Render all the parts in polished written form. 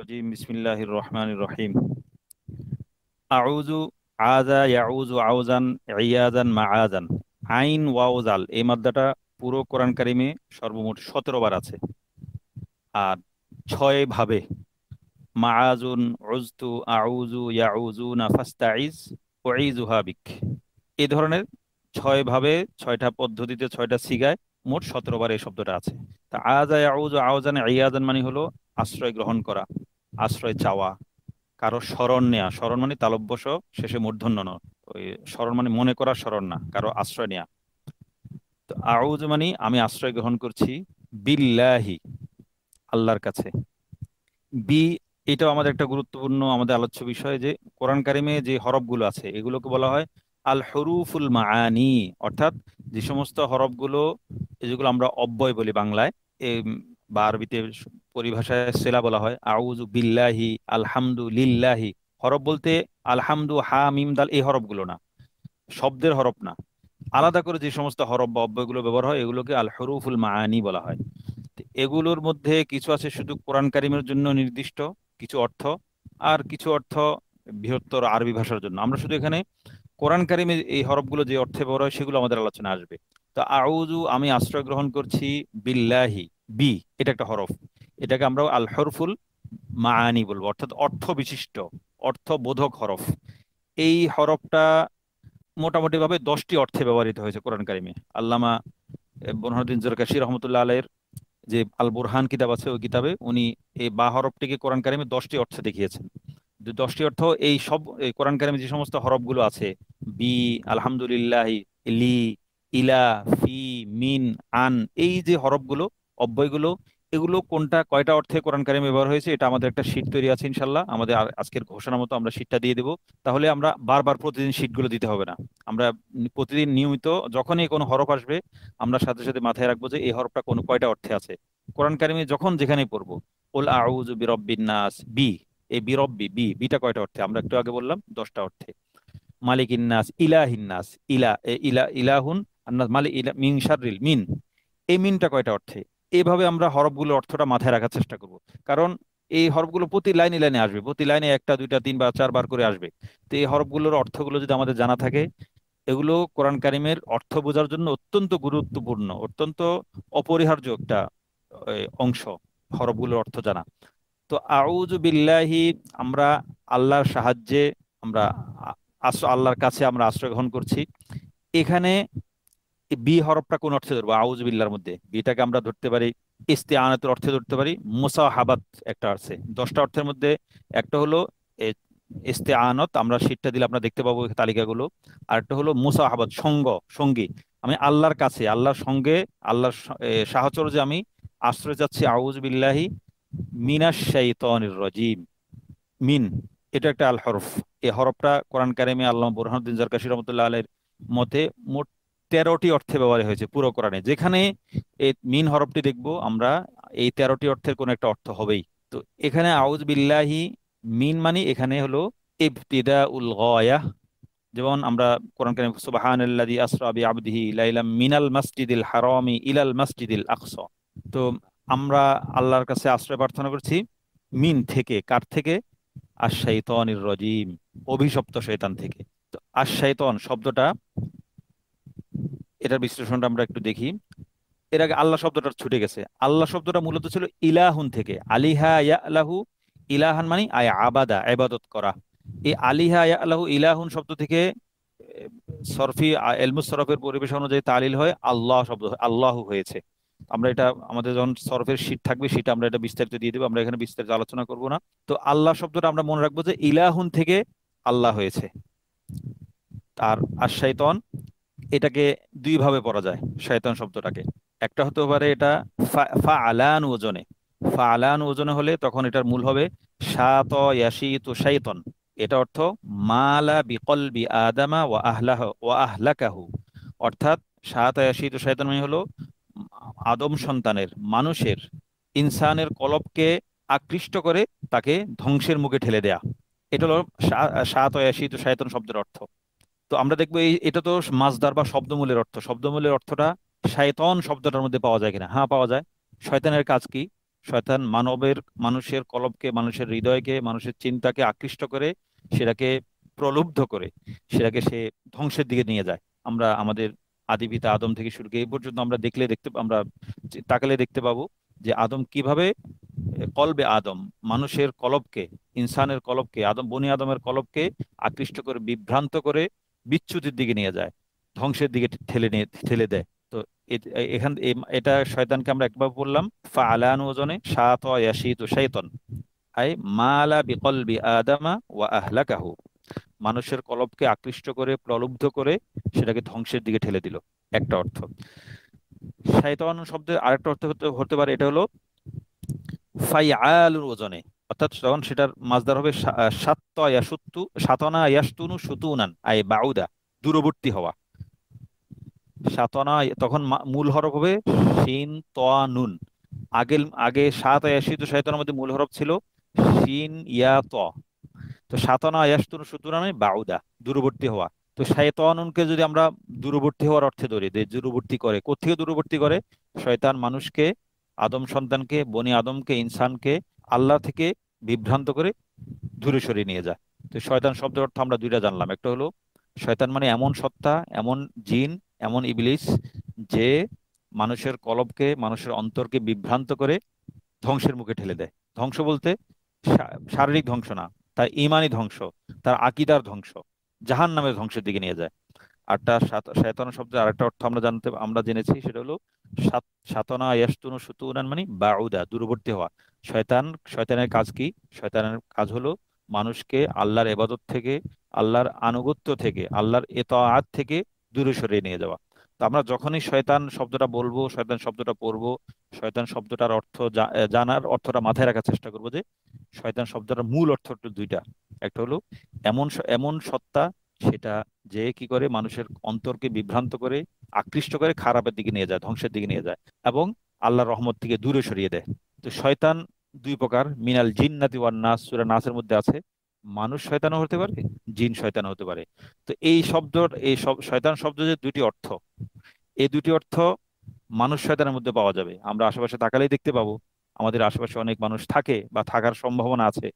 রাজিম বিসমিল্লাহির রহমানির রহিম। আউযু আযা ইয়াউযু আউযান ইয়াযান মাআযান। আইন ওয়াও জাল এই মাদ্দাটা পুরো কোরআন কারিমে সর্বমোট 17 বার আছে। আর 6 ভাবে মাআযুন, উযতু, আউযু, ইয়াউযুনা, ফাস্তাইজ, উঈযুহা বিক। এই ধরনের 6 ভাবে 6টা পদ্ধতিতে 6টা সিগায় মোট 17 বার এই শব্দটা আছে। তা আযা ইয়াউযু আউযান ইয়াযান মানে হলো আশ্রয় গ্রহণ করা, আশ্রয় চাওয়া, কারো শরণ নেয়া। শরণ মানে তালব্যশ শেষে মূর্ধন্য ন, ওই শরণ মানে মনে করা, শরণ না, কারো আশ্রয় নেয়া। তো আউযু মানে আমি আশ্রয় গ্রহণ করছি বিল্লাহি, আল্লাহর কাছে। বি, এটাও আমাদের একটা গুরুত্বপূর্ণ আমাদের আলোচ্য বিষয় যে কোরআন কারিমে যে হরফগুলো আছে এগুলোকে বলা হয় আল হরুফুল মাআনি, অর্থাৎ যে সমস্ত হরফগুলো, যেগুলো আমরা অব্যয় বলি বাংলায়, বা আরবিতে পরিভাষায় সেলা বলা হয়। আউযু বিল্লাহি, আলহামদু লিল্লাহি। হরফ বলতে আলহামদু, হা মিম দাল এই হরফগুলো না, শব্দের হরফ না। আলাদা করে যে সমস্ত হরফ বা অব্যয়গুলো ব্যবহার হয় এগুলোকে আল হরুফুল মাআনি বলা হয়। তো এগুলোর মধ্যে কিছু আছে শুধু কোরআন কারিমের জন্য নির্দিষ্ট কিছু অর্থ, আর কিছু অর্থ বৃহত্তর আরবি ভাষার জন্য। আমরা শুধু এখানে কোরআন কারিমে এই হরফগুলো যে অর্থে ব্যবহার হয় সেগুলো আমাদের আলোচনা আসবে। তো আউযু আমি আশ্রয় গ্রহণ করছি বিল্লাহি, বি এটা একটা হরফ, এটাকে আমরা আল হরফুল মাআনি বলবো, অর্থাৎ অর্থ বিশিষ্ট, অর্থবোধক হরফ। এই হরফটা মোটামুটি ভাবে 10টি অর্থে ব্যবহৃত হয়েছে কোরআন কারিমে। আল্লামা বুরহানুদ্দিন জরকাশি রহমতুল্লাহ আলাইহির যে আল বুরহান কিতাব আছে ওই কিতাবে উনি এই বা হরফটিকে কোরআন কারিমে 10টি অর্থে দেখিয়েছেন। 10টি অর্থ এই সব এই কোরআন কারিমে যে সমস্ত হরফগুলো আছে, বি, আলহামদুলিল্লাহ, লি, ইলা, ফি, মিন, আন, এই যে হরফগুলো, অব্যয়গুলো, এগুলো কোনটা কয়টা অর্থে কোরআন কারিমে ব্যবহার হয়েছে এটা আমাদের একটা শীট তৈরি আছে ইনশাল্লাহ। আমাদের আজকের ঘোষণা মতো আমরা শীটটা দিয়ে দেবো। তাহলে আমরা বারবার প্রতিদিন শীটগুলো দিতে হবে না। আমরা প্রতিদিন নিয়মিত যখনই কোনো হরফ আসবে আমরা সাথে সাথে মাথায় রাখবো যে এই হরফটা কোন কয়টা অর্থে আছে। কোরআন কারিমে যখন যেখানেই পড়বো, কুল আউযু বিরাব্বিন নাস, বি, এই বিরব্বি, বিটা কয়টা অর্থে? আমরা একটু আগে বললাম 10টা অর্থে। মালিকিন নাস, ইলাহিন নাস, ইলাহুন আন্নাস, মালিক ইলা, মিন শাররিল, মিন, এই মিনটা কয়টা অর্থে? এইভাবে আমরা হরফগুলোর অর্থটা মাথায় রাখার চেষ্টা করব। কারণ এই হরফগুলো প্রতি লাইনে লাইনে আসবে, প্রতি লাইনে একটা দুইটা তিনবার চারবার করে আসবে। তো এই হরফগুলোর অর্থগুলো যদি আমাদের জানা থাকে, এগুলো কোরআন কারিমের অর্থ বোঝার জন্য অত্যন্ত গুরুত্বপূর্ণ, অত্যন্ত অপরিহার্য একটা অংশ, হরফগুলোর অর্থ জানা। তো আউযু বিল্লাহি, আমরা আল্লাহর সাহায্যে, আমরা আল্লাহর কাছে আমরা আশ্রয় গ্রহণ করছি। এখানে এই বি হরফটা কোন অর্থে ধরবো? আউযু বিল্লাহর মধ্যে বিটাকে আমরা ধরতে পারি ইস্তিআনাতের অর্থে ধরতে পারি, মুসাহাবাত একটা আছে। 10টা অর্থের মধ্যে একটা হলো এ, ইস্তিআনত, আমরা শীটটা দিলে আমরা দেখতে পাবো এই তালিকাগুলো। আর একটা হলো মুসাহাবাত, সঙ্গী। আমি আল্লাহর কাছে, আল্লাহর সঙ্গে, আল্লাহর সাহচর্যে আমি আশ্রয় চাচ্ছি। আউযু বিল্লাহি মিনাশ শাইতানির রাজিম। মিন, এটা একটা আল হরফ। এই হরফটা কোরআন কারিমে আল্লামা বুরহানুদ্দিন জারকাশী রহমতুল্লাহ আলাইহির মতে মোট 13টি অর্থে ব্যবহার হয়েছে পুরো কোরআনে। যেখানে এই মিন হরফটি দেখবো আমরা, এই 13টি অর্থের কোন একটা অর্থ হবেই। তো এখানে আউজ বিল্লাহি মিন মানে এখানে হলো ইবতিদাউল গায়াহ। যেমন আমরা কোরআন কারিমে সুবহানাল্লাযী আসরা বিআবদিহি লাইলাম মিনাল মাসজিদিল হারামি ইলাল মাসজিদিল আকসা। তো আমরা আল্লাহর কাছে আশ্রয় প্রার্থনা করছি মিন থেকে, কার থেকে? আশ-শাইতানির রাজিম, অভিশপ্ত শয়তান থেকে। তো আশ-শাইতান শব্দটা, এটার বিশ্লেষণটা আমরা একটু দেখি। এর আগে আল্লাহ শব্দটা ছুটে গেছে। আল্লাহ শব্দটা মূলত ছিল ইলাহুন থেকে, আলিহা ইয়ালাহু, ইলাহান মানে আয় আবাদা, ইবাদত করা। এই আলিহা ইয়ালাহু ইলাহুন শব্দ থেকে সরফি ইলমুস সরফের পরিবেশ অনুযায়ী তালিল হয় আল্লাহ শব্দ, আল্লাহ হয়েছে। আমরা এটা আমাদের যখন সরফের শীট থাকবে সেটা আমরা এটা বিস্তারিত দিয়ে দেবো, আমরা এখানে বিস্তারিত আলোচনা করব না। তো আল্লাহ শব্দটা আমরা মনে রাখবো যে ইলাহুন থেকে আল্লাহ হয়েছে। আর আর শয়তান, এটাকে দুই ভাবে পড়া যায় শয়তান শব্দটাকে। একটা হতে পারে এটা ফাআলান ওজনে, ফাআলান ওজনে হলে তখন এটার মূল হবে শাত ইয়াশিতু শাইতান। এটা অর্থ মালা বিকলবি আদামা ওয়া আহলাকাহু। অর্থাৎ শাত ইয়াশিতু শাইতান মানে হলো আদম সন্তানের, মানুষের, ইনসানের কলবকে আকৃষ্ট করে তাকে ধ্বংসের মুখে ঠেলে দেয়া। এটা হলো শাত ইয়াশিতু শাইতান শব্দের অর্থ। তো আমরা দেখবো এটা তো মাসদার বা শব্দমূলের অর্থ। শব্দমূলের অর্থটা শায়তান শব্দটার মধ্যে পাওয়া যায় কিনা? হ্যাঁ, পাওয়া যায়। শয়তানের কাজ কি? শয়তান মানুষের কলবকে, মানুষের হৃদয়কে, মানুষের চিন্তাকে আকৃষ্ট করে, সেটাকে প্রলুব্ধ করে, সেটাকে সে ধ্বংসের দিকে নিয়ে যায়। আমরা আমাদের আদি পিতা আদম থেকে শুরু করে এই পর্যন্ত আমরা তাকালে দেখতে পাবো যে আদম কিভাবে কলবে আদম, মানুষের কলবকে, ইনসানের কলবকে, বনি আদমের কলবকে আকৃষ্ট করে, বিভ্রান্ত করে বিচ্যুতির দিকে নিয়ে যায়, ধ্বংসের দিকে ঠেলে দেয়। তো এটা শয়তানকে আমরা একবার বললাম ফাআলান ওজনে শাত ইয়াশিতু শাইতান, আই মালা বিকলবি আদামা ওয়া আহলাকাহু, মানুষের কলবকে আকৃষ্ট করে, প্রলুব্ধ করে সেটাকে ধ্বংসের দিকে ঠেলে দিল, একটা অর্থ। শাইতান শব্দের আরেকটা অর্থ হতে পারে, এটা হলো ফাইআলুর ওজনে, অর্থাৎ তখন সেটার মাসদার হবে সাত্তা ইয়াসুত্তু, সাতনা ইয়াসতুনু সুতুনান, আই বাউদা, দূরবর্তী হওয়া। সাতনা, তখন মূল হরফ হবে শিন ত নুন। আগে আগে সাত ইয়াসিতু শয়তানের মধ্যে মূল হরফ ছিল শিন ইয়া ত। তো সাতনা ইয়াসতুনু সুতুনান বাউদা, দূরবর্তী হওয়া। তো শয়তানুনকে যদি আমরা দূরবর্তী হওয়ার অর্থে ধরি, যে দূরবর্তী করে, কোত্থেকে দূরবর্তী করে? শয়তান মানুষকে, আদম সন্তানকে, বনি আদমকে, ইনসানকে আল্লাহ থেকে বিভ্রান্ত করে দূরে সরিয়ে নিয়ে যায়। তো শয়তান শব্দের অর্থ আমরা দুইটা জানলাম, একটা হলো শয়তান মানে এমন সত্তা, এমন জিন, এমন ইবলিস যে মানুষের কলবকে, মানুষের অন্তরকে বিভ্রান্ত করে ধ্বংসের মুখে ঠেলে দেয়। ধ্বংস বলতে শারীরিক ধ্বংস না, তার ইমানি ধ্বংস, তার আকীদার ধ্বংস, জাহান্নামের ধ্বংসের দিকে নিয়ে যায়। শয়তান শব্দের আরেকটা অর্থ আমরা জেনেছি, সেটা হলো সাতনা ইয়াসতুনু সুতুনান মানে বাউদা, দূরবর্তী হওয়া। শয়তানের কাজ কি? শয়তানের কাজ হলো মানুষকে আল্লাহর ইবাদত থেকে, আল্লাহর আনুগত্য থেকে, আল্লাহর ইতাআত থেকে দূরে সরিয়ে নিয়ে যাওয়া। তো আমরা যখনই শয়তান শব্দটা বলবো, শয়তান শব্দটা পড়বো, শয়তান শব্দটার অর্থ জানার অর্থটা মাথায় রাখার চেষ্টা করবো, যে শয়তান শব্দটার মূল অর্থ দুইটা। একটা হলো এমন সত্তা, সেটা যে কি করে মানুষের অন্তরকে বিভ্রান্ত করে, আকৃষ্ট করে খারাপের দিকে নিয়ে যায়, ধ্বংসের দিকে নিয়ে যায়, এবং আল্লাহর রহমত থেকে দূরে সরিয়ে দেয়। তো শয়তান দুই প্রকার, মিনাল জিন্নাতি ওয়ান নাস, সূরা নাসের মধ্যে আছে। মানুষ শয়তানও হতে পারে, জিন শয়তান হতে পারে। তো এই সব শয়তান শব্দ যে দুটি অর্থ, এই দুটি অর্থ মানুষ শয়তানের মধ্যে পাওয়া যাবে। আমরা আশেপাশে তাকালেই দেখতে পাবো, আমাদের আশেপাশে অনেক মানুষ থাকে বা থাকার সম্ভাবনা আছে,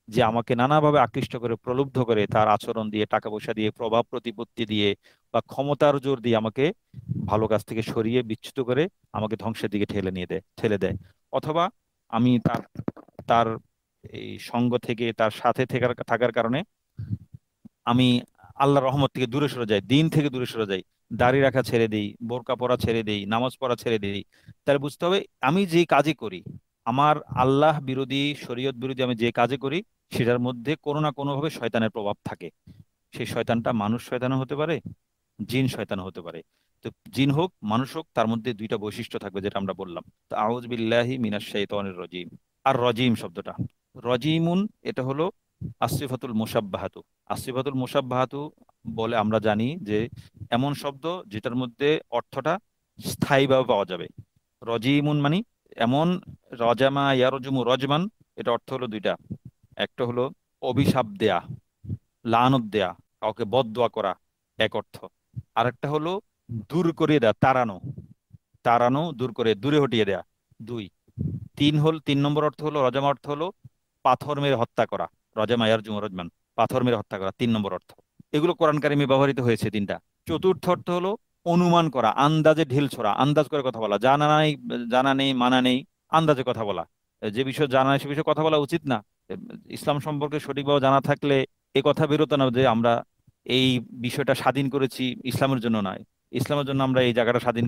যে আমাকে নানাভাবে আকৃষ্ট করে, প্রলুব্ধ করে, তার আচরণ দিয়ে, টাকা পয়সা দিয়ে, প্রভাব প্রতিপত্তি দিয়ে, বা ক্ষমতার জোর দিয়ে আমাকে ভালো কাজ থেকে সরিয়ে বিচ্যুত করে আমাকে ধ্বংসের দিকে ঠেলে দেয়। অথবা আমি তার এই সঙ্গ থেকে, তার সাথে থাকার কারণে আমি আল্লাহর রহমত থেকে দূরে সরে যাই, দিন থেকে দূরে সরে যাই, দাড়ি রাখা ছেড়ে দিই, বোরকা পরা ছেড়ে দিই, নামাজ পড়া ছেড়ে দিই। তাহলে বুঝতে হবে, আমি যে কাজই করি, আমার আল্লাহ বিরোধী, শরীয়ত বিরোধী আমি যে কাজে করি, সেটার মধ্যে কোনো না কোনো ভাবে শয়তানের প্রভাব থাকে। সেই শয়তানটা মানুষ শয়তানও হতে পারে, জিন শয়তানও হতে পারে। তো জিন হোক, মানুষ হোক, তার মধ্যে দুইটা বৈশিষ্ট্য থাকবে, যেটা আমরা বললাম। তো আউযু বিল্লাহি মিনাশ শাইতানির রাজিম। আর রজিম শব্দটা, রজিমুন, এটা হলো আসিফাতুল মুসাব্বাহাতু। আসিফাতুল মুসাব্বাহাতু বলে আমরা জানি যে এমন শব্দ যেটার মধ্যে অর্থটা স্থায়ীভাবে পাওয়া যাবে। রজিমুন মানে এমন, রজামা ইয়ারজুমু রজমান, এটা অর্থ হলো দুইটা। একটা হলো অভিশাপ দেয়া, লানত দেয়া, কাউকে বদদোয়া করা, এক অর্থ। আরেকটা হলো দূর করিয়ে দেয়া, তাড়ানো, তাড়ানো, দূর করে, দূরে হটিয়ে দেয়া, দুই। তিন নম্বর অর্থ হলো, রজামা অর্থ হলো পাথর মেরে হত্যা করা। রজামা ইয়ারজুমু রজমান, পাথর মেরে হত্যা করা, তিন নম্বর অর্থ। এগুলো কোরআন কারিমে ব্যবহৃত হয়েছে তিনটা। চতুর্থ অর্থ হলো অনুমান করা, আন্দাজে ঢিল ছোড়া, আন্দাজ করে কথা বলা, জানা নেই, মানা নেই, আন্দাজে কথা বলা। যে বিষয় জানা নেই সে বিষয়ে কথা বলা উচিত না। ইসলাম সম্পর্কে সঠিকভাবে জানা থাকলে এ কথা বেরোতো না যে আমরা এই বিষয়টা স্বাধীন করেছি ইসলামের জন্য নয়, ইসলামের জন্য আমরা এই জায়গাটা স্বাধীন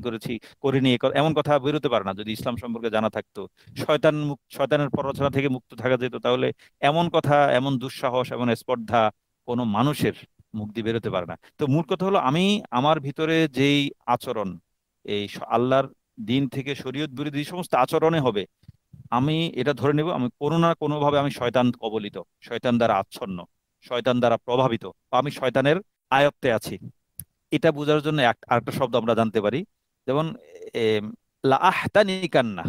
করিনি, এমন কথা বেরোতে পারে না যদি ইসলাম সম্পর্কে জানা থাকতো। শয়তানের প্ররোচনা থেকে মুক্ত থাকা যেত, তাহলে এমন কথা, এমন দুঃসাহস, এমন স্পর্ধা কোনো মানুষের মুখ দিয়ে বেরোতে পারে না। তো মূল কথা হলো, আমি আমার ভিতরে যেই আচরণ, আল্লাহর দিন থেকে শরীয়ত বিরোধী যে সমস্ত আচরণে হবে, আমি এটা ধরে নেব আমি কোনো না কোনো ভাবে আমি শয়তান কবলিত, শয়তান দ্বারা আচ্ছন্ন, শয়তান দ্বারা প্রভাবিত, বা আমি শয়তানের আয়ত্তে আছি। এটা বোঝার জন্য আরেকটা শব্দ আমরা জানতে পারি, যেমন লা আহতানিকান্না।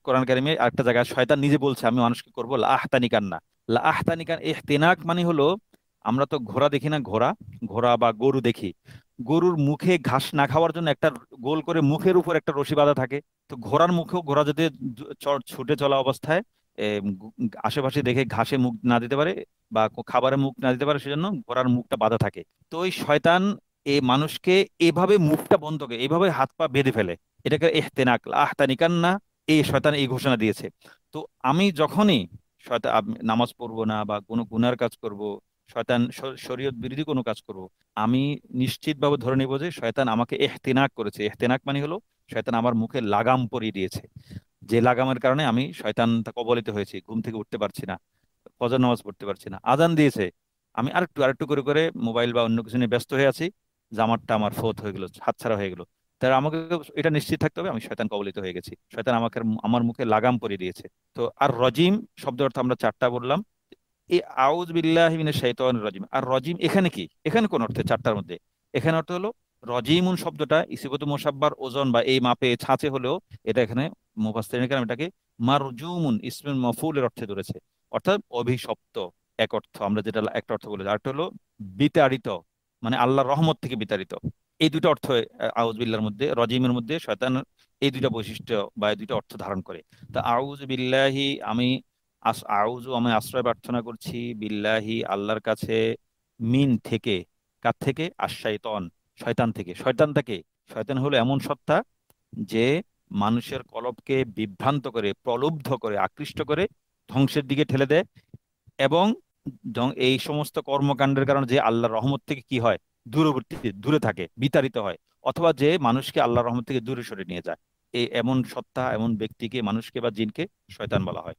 কোরআন কারিমে আরেকটা জায়গায় শয়তান নিজে বলছে, আমি মানুষকে করবো লা আহতানিকান্না। লা আহতানিকান ইহতিনাক মানে হলো, আমরা তো ঘোড়া দেখি না, ঘোড়া ঘোড়া বা গরু দেখি, গরুর মুখে ঘাস না খাওয়ার জন্য একটা গোল করে মুখের উপর একটা রশি বাঁধা থাকে। তো ঘোড়ার মুখেও ঘোড়া যাতে ছুটে চলা অবস্থায় আশেপাশে দেখে ঘাসে মুখ না দিতে পারে বা খাবারে মুখ না দিতে পারে, সেজন্য ঘোড়ার মুখটা বাঁধা থাকে। তো ওই শয়তান এই মানুষকে এভাবে মুখটা বন্ধ করে এইভাবে হাত পা বেঁধে ফেলে। এটাকে ইহতিনাক আহতানিকান্না, এই শয়তান এই ঘোষণা দিয়েছে। তো আমি যখনই শয়তান নামাজ পড়বো না বা কোনো গুনার কাজ করব, শয়তান শরীয়ত বিরোধী কোনো কাজ করব, আমি নিশ্চিতভাবে ধরে নিব যে শয়তান আমাকে ইহতিনাক করেছে। ইহতিনাক মানে হলো শয়তান আমার মুখে লাগাম পরিয়ে দিয়েছে, যে লাগামের কারণে আমি শয়তান কবলিত হয়েছি, ঘুম থেকে উঠতে পারছি না, ফজর নামাজ পড়তে পারছি না। আজান দিয়েছে, আমি আরেকটু আরেকটু করে করে মোবাইল বা অন্য কিছু নিয়ে ব্যস্ত হয়ে আছি, জামারটা আমার ফোত হয়ে গেল, হাতছাড়া হয়ে গেল। তাই আমাকে এটা নিশ্চিত থাকতে হবে আমি শয়তান কবলিত হয়ে গেছি, শয়তান আমাকে আমার মুখে লাগাম পরিয়ে দিয়েছে। তো আর রজিম শব্দ অর্থ আমরা চারটা বললাম। এই আউজ বিল্লাহি মিনাশ শাইতানির রাজিম, আর রজিম এখানে কি, এখানে কোন অর্থে চারটার মধ্যে? এখানে অর্থ হলো রজিমুন শব্দটা ইসিবতু মুসাব্বার ওজন বা এই মাপে ছাঁচে হলেও এটা এখানে মুফাসসিরিন কেরাম এটাকে মারজুমুন ইসমুল মাফউলের অর্থে ধরেছে, অর্থাৎ অভিশপ্ত। এক অর্থ আমরা যেটা একটা অর্থ বলে, আরেকটা হলো বিতাড়িত, মানে আল্লাহর রহমত থেকে বিতাড়িত। এই দুটো অর্থ আউজ বিল্লাহর মধ্যে, রজিমের মধ্যে শয়তান এই দুইটা বৈশিষ্ট্য বা এই দুইটা অর্থ ধারণ করে। তা আউজ বিল্লাহি, আমি আউযু আমি আশ্রয় প্রার্থনা করছি, বিল্লাহি আল্লাহর কাছে, মিন থেকে, কার থেকে, আশ-শাইতান শয়তান থেকে। শয়তান থেকে, শয়তান হলো এমন সত্তা যে মানুষের কলবকে বিভ্রান্ত করে, প্রলুব্ধ করে, আকৃষ্ট করে ধ্বংসের দিকে ঠেলে দেয়। এবং এই সমস্ত কর্মকাণ্ডের কারণে যে আল্লাহর রহমত থেকে কি হয়, দূরবর্তী, দূরে থাকে, বিতাড়িত হয়, অথবা যে মানুষকে আল্লাহর রহমত থেকে দূরে সরে নিয়ে যায়। এই এমন সত্তা, এমন ব্যক্তিকে, মানুষকে বা জিনকে শয়তান বলা হয়।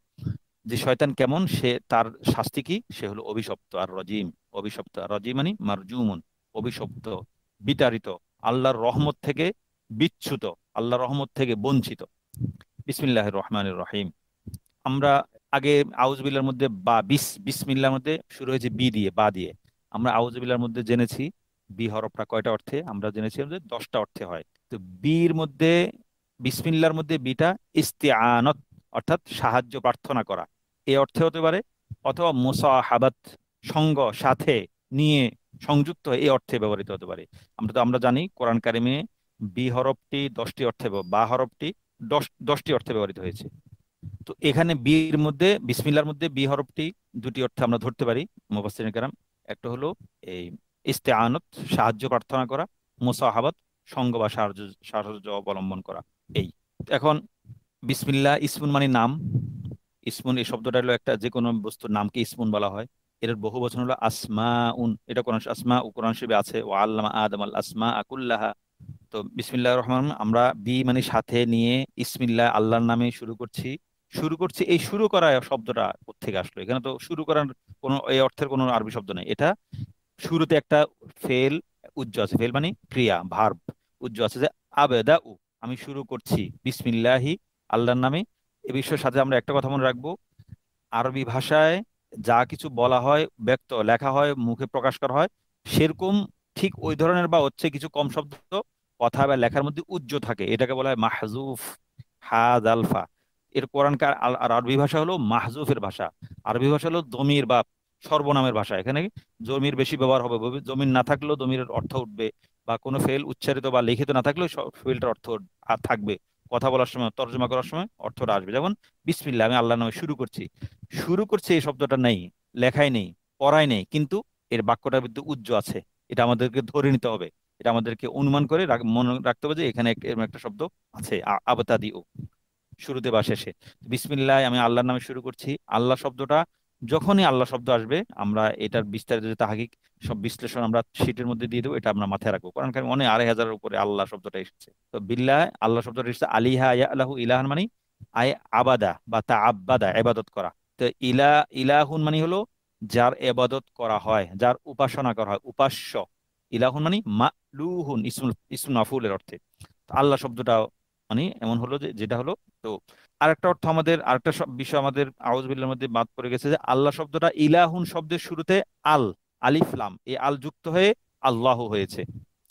যে শয়তান কেমন, সে তার শাস্তি কি, সে হলো অভিশপ্ত আর রজিম। অভিশপ্ত আর রজিম মানে মারজুমুন, অভিশপ্ত, বিতাড়িত, আল্লাহর রহমত থেকে বিচ্যুত, আল্লাহর রহমত থেকে বঞ্চিত। বিসমিল্লাহির রহমানির রহিম। আমরা আগে আউযুবিল্লাহর মধ্যে বা বিসমিল্লাহর মধ্যে শুরু হয়েছে বি দিয়ে, বা দিয়ে। আমরা আউযুবিল্লাহর মধ্যে জেনেছি বি হরফটা কয়টা অর্থে, আমরা জেনেছি যে 10টা অর্থে হয়। তো বির মধ্যে, বিসমিল্লাহর মধ্যে বিটা ইস্তিআনত, অর্থাৎ সাহায্য প্রার্থনা করা, এই অর্থে হতে পারে, অথবা মুসাহাবাত, সঙ্গ, সাথে, নিয়ে, সংযুক্ত, এই অর্থে ব্যবহৃত হতে পারে। আমরা জানি কোরআন কারিমে বি হরফটি 10টি অর্থে, বা হরফটি 10টি অর্থে ব্যবহৃত হয়েছে। তো এখানে বির মধ্যে, বিসমিল্লাহর মধ্যে বি হরফটি দুটি অর্থে আমরা ধরতে পারি মুফাসসিরিন কেরাম। একটা হলো এই ইস্তেআনত, সাহায্য প্রার্থনা করা, মুসাহাবাত, সঙ্গ বা সাহায্য, সাহায্য অবলম্বন করা। এই এখন বিসমিল্লাহ ইসমুন মানে নাম। ইসমুন এই শব্দটা হলো একটা, যে কোনো বস্তুর নামকে ইসমুন বলা হয়। এর বহু বচন হলো আসমাউন, এটা কোরআন আসমা ও কোরআন শরীফে আছে, ও আল্লামা আদম আল আসমা আকুল্লাহা। তো বিসমিল্লাহির রহমান, আমরা বি মানে সাথে নিয়ে, ইসমিল্লাহ আল্লাহর নামে শুরু করছি। শুরু করছি, এই শুরু করা শব্দটা কোত্থেকে আসলো? এখানে তো শুরু করার কোনো এই অর্থের কোনো আরবি শব্দ নেই। এটা শুরুতে একটা ফেল উজ্জ আছে, ফেল মানে ক্রিয়া, ভার্ব উজ্জ আছে, যে আবেদা উ, আমি শুরু করছি বিসমিল্লাহি আল্লাহর নামে। এ বিষয়ের সাথে আমরা একটা কথা মনে রাখবো, আরবি ভাষায় যা কিছু বলা হয়, ব্যক্ত লেখা হয়, মুখে প্রকাশ করা হয়, সেরকম ঠিক ওই ধরনের বা হচ্ছে কিছু কম শব্দ কথা বা লেখার মধ্যে উজ্জ্ব থাকে, এটাকে বলা হয় মাহজুফ, হাদ আলফা। এর কোরআন আর আরবি ভাষা হলো মাহজুফের ভাষা। আরবি ভাষা হলো দমির বা সর্বনামের ভাষা। এখানে জমির বেশি ব্যবহার হবে, জমির না থাকলেও দমির অর্থ উঠবে, বা কোনো ফেল উচ্চারিত বা লিখিত না থাকলেও ফেলটার অর্থ থাকবে। কথা বলার সময়, তর্জমা করার সময় অর্থটা আসবে। যেমন বিসমিল্লাহ, আমি আল্লাহর নামে শুরু করছি। শুরু করছি এই শব্দটা নেই, লেখাই নেই, পড়াই নেই, কিন্তু এর বাক্যটার মধ্যে উজ্জ আছে। এটা আমাদেরকে ধরে নিতে হবে, এটা আমাদেরকে অনুমান করে মনে রাখতে হবে যে এখানে এরকম একটা শব্দ আছে, আবতাদিউ, শুরুতে বা শেষে। বিসমিল্লাহ, আমি আল্লাহর নামে শুরু করছি। আল্লাহ শব্দটা, যখনই আল্লাহ শব্দ আসবে, আমরা এটার বিস্তারিত যে তাহকিক, সব বিশ্লেষণ আমরা শীটের মধ্যে দিয়ে দেবো, এটা আমরা মাথায় রাখবো। কারণ অনেক 2,500-এর উপরে আল্লাহ শব্দটা এসেছে। তো বিল্লাহ আল্লাহ শব্দটা এসেছে আলিহা ইয়ালাহু ইলাহান মানে আয় আবাদা বা তা আব্বাদা, ইবাদত করা। তো ইলাহুন মানে হলো যার ইবাদত করা হয়, যার উপাসনা করা হয়, উপাস্য। ইলাহুন মানে মালুহুন, ইসমুল মাফউলের অর্থে। তো আল্লাহ শব্দটা মানে এমন হলো যে, যেটা হলো। তো আরেকটা অর্থ আমাদের, আরেকটা বিষয় আমাদের আউযুবিল্লাহর মধ্যে বাদ পড়ে গেছে, যে আল্লাহ শব্দটা ইলাহুন শব্দের শুরুতে আল, আলিফ লাম, এই আল যুক্ত হয়ে আল্লাহ হয়েছে,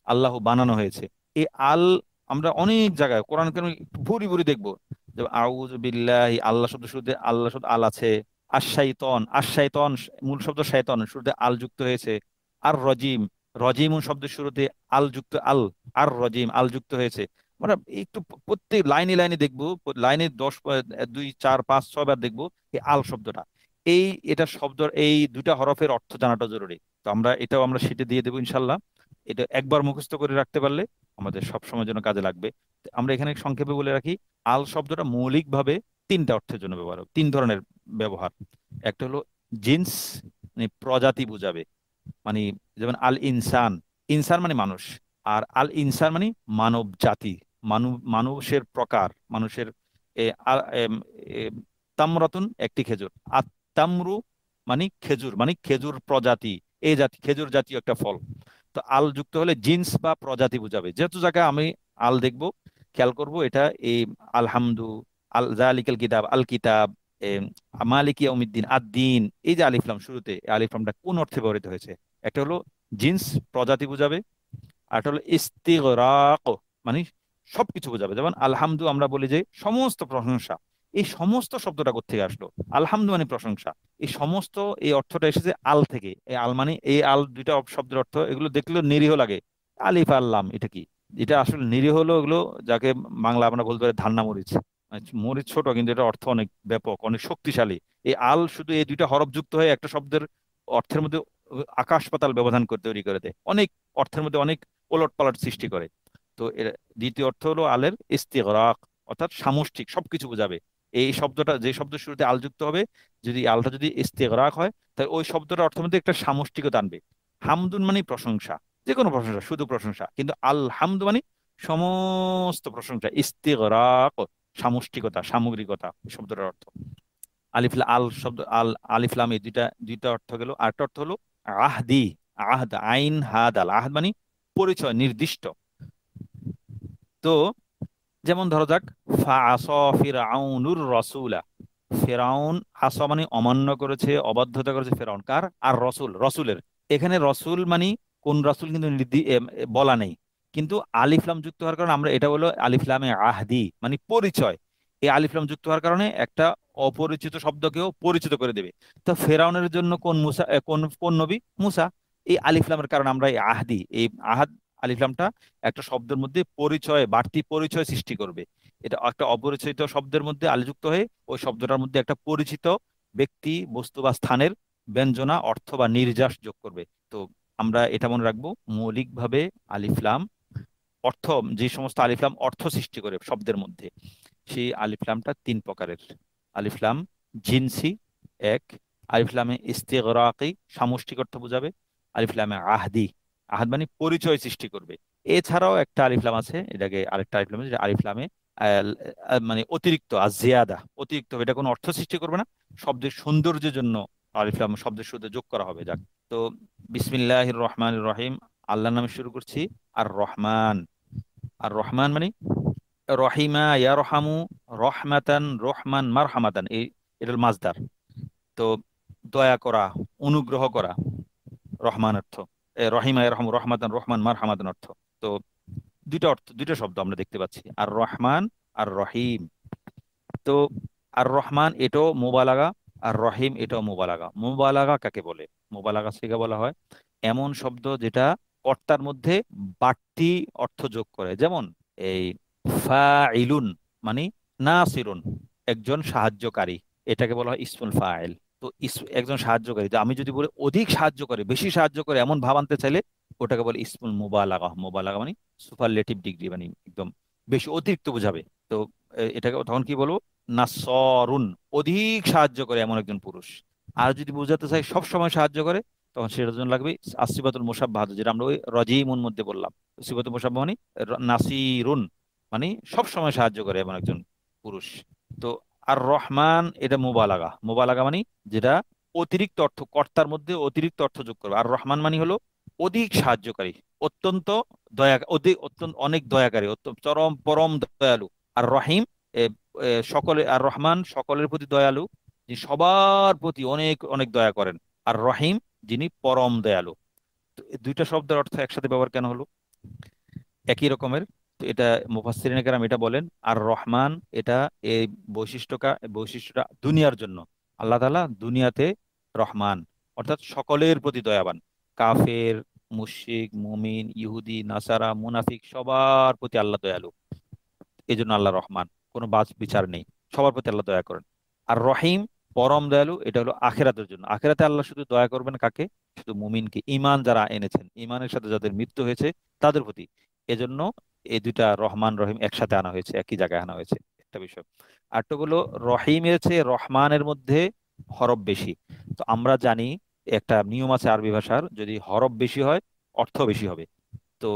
আল্লাহ বানানো হয়েছে। এই আল আমরা অনেক জায়গায় কোরআন কারিমে ভুরি ভুরি দেখবো, যে আউযু বিল্লাহি, আল্লাহ শব্দ শুরুতে, আল্লাহ শব্দ আল আছে। আশ-শাইতান, আশ-শাইতান মূল শব্দ শাইতান, শুরুতে আল যুক্ত হয়েছে। আর রজিম, রজিমুন শব্দের শুরুতে আল যুক্ত, আল, আর রজিম আল যুক্ত হয়েছে। আমরা একটু প্রত্যেক লাইনে লাইনে দেখবো, লাইনে 10, 2, 4, 5, 6 বার দেখবো এই আল শব্দটা। এই এটা শব্দ, এই দুইটা হরফের অর্থ জানাটা জরুরি। তো এটাও আমরা শিটে দিয়ে দেবো ইনশাল্লাহ। এটা একবার মুখস্থ করে রাখতে পারলে আমাদের সব সময়ের জন্য কাজে লাগবে। তো আমরা এখানে সংক্ষেপে বলে রাখি, আল শব্দটা মৌলিকভাবে তিনটা অর্থের জন্য ব্যবহার হবে, তিন ধরনের ব্যবহার। একটা হলো জিন্স, মানে প্রজাতি বোঝাবে, মানে যেমন আল ইনসান, ইনসান মানে মানুষ, আর আল ইনসান মানে মানব জাতি, মানুষের প্রকার, মানুষের এ, এ, তামরাতুন একটি খেজুর, আর তামরু মানে খেজুর, মানে খেজুর প্রজাতি, এই জাতি খেজুর জাতীয় একটা ফল। তো আল যুক্ত হলে জিন্স বা প্রজাতি বোঝাবে। যেহেতু জায়গায় আমি আল দেখবো, খেয়াল করব এটা এই আলহামদু, আল জালিকাল কিতাব, আল কিতাব, মালিক ইয়াউমিদ্দিন, আদ-দ্বীন, এই যে আলিফ লাম শুরুতে, এই আলিফ লামটা কোন অর্থে ব্যবহৃত হয়েছে? একটা হলো জিন্স, প্রজাতি বোঝাবে। আর একটা হলো ইস্তিগরাক, মানে সবকিছু বোঝাবে। যেমন আলহামদু আমরা বলি যে সমস্ত প্রশংসা, এই সমস্ত শব্দটা কোত্থেকে আসলো? আলহামদু মানে প্রশংসা। এই সমস্ত, এই অর্থটা এসেছে আল থেকে। এই আল মানে, এই আল দুইটা শব্দের অর্থ, এগুলো দেখলেও নিরীহ লাগে। আলিফ আল্লাম, এটা কি? এটা আসলে নিরীহ হলো এগুলো, যাকে বাংলা আমরা বলতে পারি ধান্না মরিচ। মানে মরিচ ছোট, কিন্তু এটা অর্থ অনেক ব্যাপক, অনেক শক্তিশালী। এই আল শুধু এই দুইটা হরফ যুক্ত হয়ে একটা শব্দের অর্থের মধ্যে আকাশ পাতাল ব্যবধান করে তৈরি করে দেয়, অনেক অর্থের মধ্যে অনেক ওলট পালট সৃষ্টি করে। তো এর দ্বিতীয় অর্থ হলো আলের ইস্তিগরাক, অর্থাৎ সামষ্টিক সবকিছু বোঝাবে। এই শব্দটা, যে শব্দের শুরুতে আল যুক্ত হবে, যদি আলটা যদি ইস্তিগরাক হয়, তাহলে ওই শব্দটার অর্থের মধ্যে একটা সামষ্টিকতা আনবে। হামদুন মানে প্রশংসা, যে কোনো প্রশংসা, শুধু প্রশংসা, কিন্তু আল হামদু মানে সমস্ত প্রশংসা। ইস্তিগরাক সামষ্টিকতা, সামগ্রিকতা এই শব্দটার অর্থ। আল শব্দ, আলিফ লাম, এই দুইটা দুইটা অর্থ গেল। আরেকটা অর্থ হলো আহদি, আহদ, আইন হাদ আল, আহদ মানে পরিচয়, নির্দিষ্ট। তো যেমন ধরো যাক, ফিরআউনুর রাসূলা, ফেরাউন আসা মানে অমান্য করেছে, অবাধ্যতা করেছে ফেরাউন, কার? আর রসুল, রসুলের। এখানে রসুল মানে কোন রসুল কিন্তু বলা নেই, কিন্তু আলিফলাম যুক্ত হওয়ার কারণে আমরা এটা বলো আলিফলামে আহদি, মানে পরিচয়। এই আলিফলাম যুক্ত হওয়ার কারণে একটা অপরিচিত শব্দকেও পরিচিত করে দেবে। তো ফেরাউনের জন্য কোন মুসা, কোন কোন নবী? মুসা। এই আলিফলামের কারণে আমরা এই আহদি, এই আহাদ আলিফলামটা একটা শব্দের মধ্যে পরিচয়, বাড়তি পরিচয় সৃষ্টি করবে। এটা একটা অপরিচিত শব্দের মধ্যে আলিযুক্ত হয়ে ওই শব্দটার মধ্যে একটা পরিচিত ব্যক্তি, বস্তু বা স্থানের ব্যঞ্জনা, অর্থ বা নির্যাস যোগ করবে। তো আমরা এটা মনে রাখবো, মৌলিকভাবে আলিফলাম অর্থ, যে সমস্ত আলিফলাম অর্থ সৃষ্টি করে শব্দের মধ্যে, সেই আলিফলামটা তিন প্রকারের। আলিফলাম জিনসি এক, আলিফলামে ইস্তিগরাকি সামষ্টিক অর্থ বোঝাবে, আলিফলামে আহদি, আহাদ মানে পরিচয় সৃষ্টি করবে। এছাড়াও একটা আলিফলাম আছে, এটাকে আরেকটা আলিফলাম আছে, যেটা আলিফলামে মানে অতিরিক্ত, জিয়াদা, অতিরিক্ত, এটা কোনো অর্থ সৃষ্টি করবে না, শব্দের সৌন্দর্যের জন্য আলিফলাম শব্দের শুরুতে যোগ করা হবে। যাক, তো বিসমিল্লাহির রহমানির রহিম, আল্লাহর নামে শুরু করছি। আর রহমান, আর রহমান মানে রহিমা ইয়ারহামু, রহমাতান, রহমান, মারহামাতান, এই এটা হল মাজদার। তো দয়া করা, অনুগ্রহ করা, রহমান অর্থ। রহিমা ইয়ারহামু, রহমাতান, রহমান, মারহামাতান অর্থ। তো দুইটা অর্থ, দুইটা শব্দ আমরা দেখতে পাচ্ছি, আর রহমান আর রহিম। তো আর রহমান এটাও মোবালাগা, আর রহিম এটাও মোবালাগা। মোবালাগা কাকে বলে? মোবালাগা থেকে বলা হয় এমন শব্দ যেটা কর্তার মধ্যে বাড়তি অর্থ যোগ করে। যেমন এই ফাইলুন মানে নাসিরুন, একজন সাহায্যকারী, এটাকে বলা হয় ইসমুল ফাইল। তো একজন সাহায্যকারী, তো আমি যদি বলি অধিক সাহায্য করে, বেশি সাহায্য করে, এমন ভাব আনতে চাইলে ওটাকে বলে ইসমুল মুবালাগা। মুবালাগা মানে সুপারলেটিভ ডিগ্রি, মানে একদম বেশি, অতিরিক্ত বোঝাবে। তো এটাকে তখন কি বলবো? নাসরুন, অধিক সাহায্য করে এমন একজন পুরুষ। আর যদি বোঝাতে চাই সব সময় সাহায্য করে, তখন সেটার জন্য লাগবে আসিফাতুল মুসাব্বাহ, যেটা আমরা ওই রজিমুন মধ্যে বললাম। সিফাতুল মুসাব্বাহ মানে নাসিরুন, মানে সব সময় সাহায্য করে এমন একজন পুরুষ। তো আর রহমান এটা মুবালাগা, মুবালাগা মানে যেটা অতিরিক্ত অর্থ, কর্তার মধ্যে অতিরিক্ত অর্থ যোগ করবে। আর রহমান মানে হলো অধিক সাহায্যকারী, অত্যন্ত দয়া, অধিক, অত্যন্ত অনেক দয়াকারী, চরম পরম দয়ালু। আর রহিম এ, সকলে, আর রহমান সকলের প্রতি দয়ালু, যিনি সবার প্রতি অনেক অনেক দয়া করেন। আর রহিম যিনি পরম দয়ালু। তো এই দুইটা শব্দের অর্থ একসাথে ব্যবহার কেন হলো? একই রকমের। তো এটা মুফাসসিরিনে কেরাম এটা বলেন, আর রহমান এটা, এই বৈশিষ্ট্যটা দুনিয়ার জন্য। আল্লাহ তাআলা দুনিয়াতে রহমান, অর্থাৎ সকলের প্রতি দয়াবান। কাফের, মুশরিক, মুমিন, ইহুদি, নাসারা, মুনাফিক সবার প্রতি আল্লাহ দয়ালু। এই জন্য আল্লাহ রহমান, কোনো বাছ বিচার নেই, সবার প্রতি আল্লাহ দয়া করেন। আর রহিম, পরম দয়ালু, এটা হলো আখিরাতের জন্য। আখিরাতে আল্লাহ শুধু দয়া করবেন কাকে? শুধু মুমিনকে, ঈমান যারা এনেছেন, ঈমানের সাথে যাদের মৃত্যু হয়েছে তাদের প্রতি। এজন্য এই দুইটা রহমান রহিম একসাথে আনা হয়েছে, একই জায়গায় আনা হয়েছে, একটা বিষয়। আর তো হলো রহিমের চেয়ে রহমানের মধ্যে হরফ বেশি। তো আমরা জানি একটা নিয়ম আছে আরবি ভাষার, যদি হরফ বেশি হয় অর্থ বেশি হবে। তো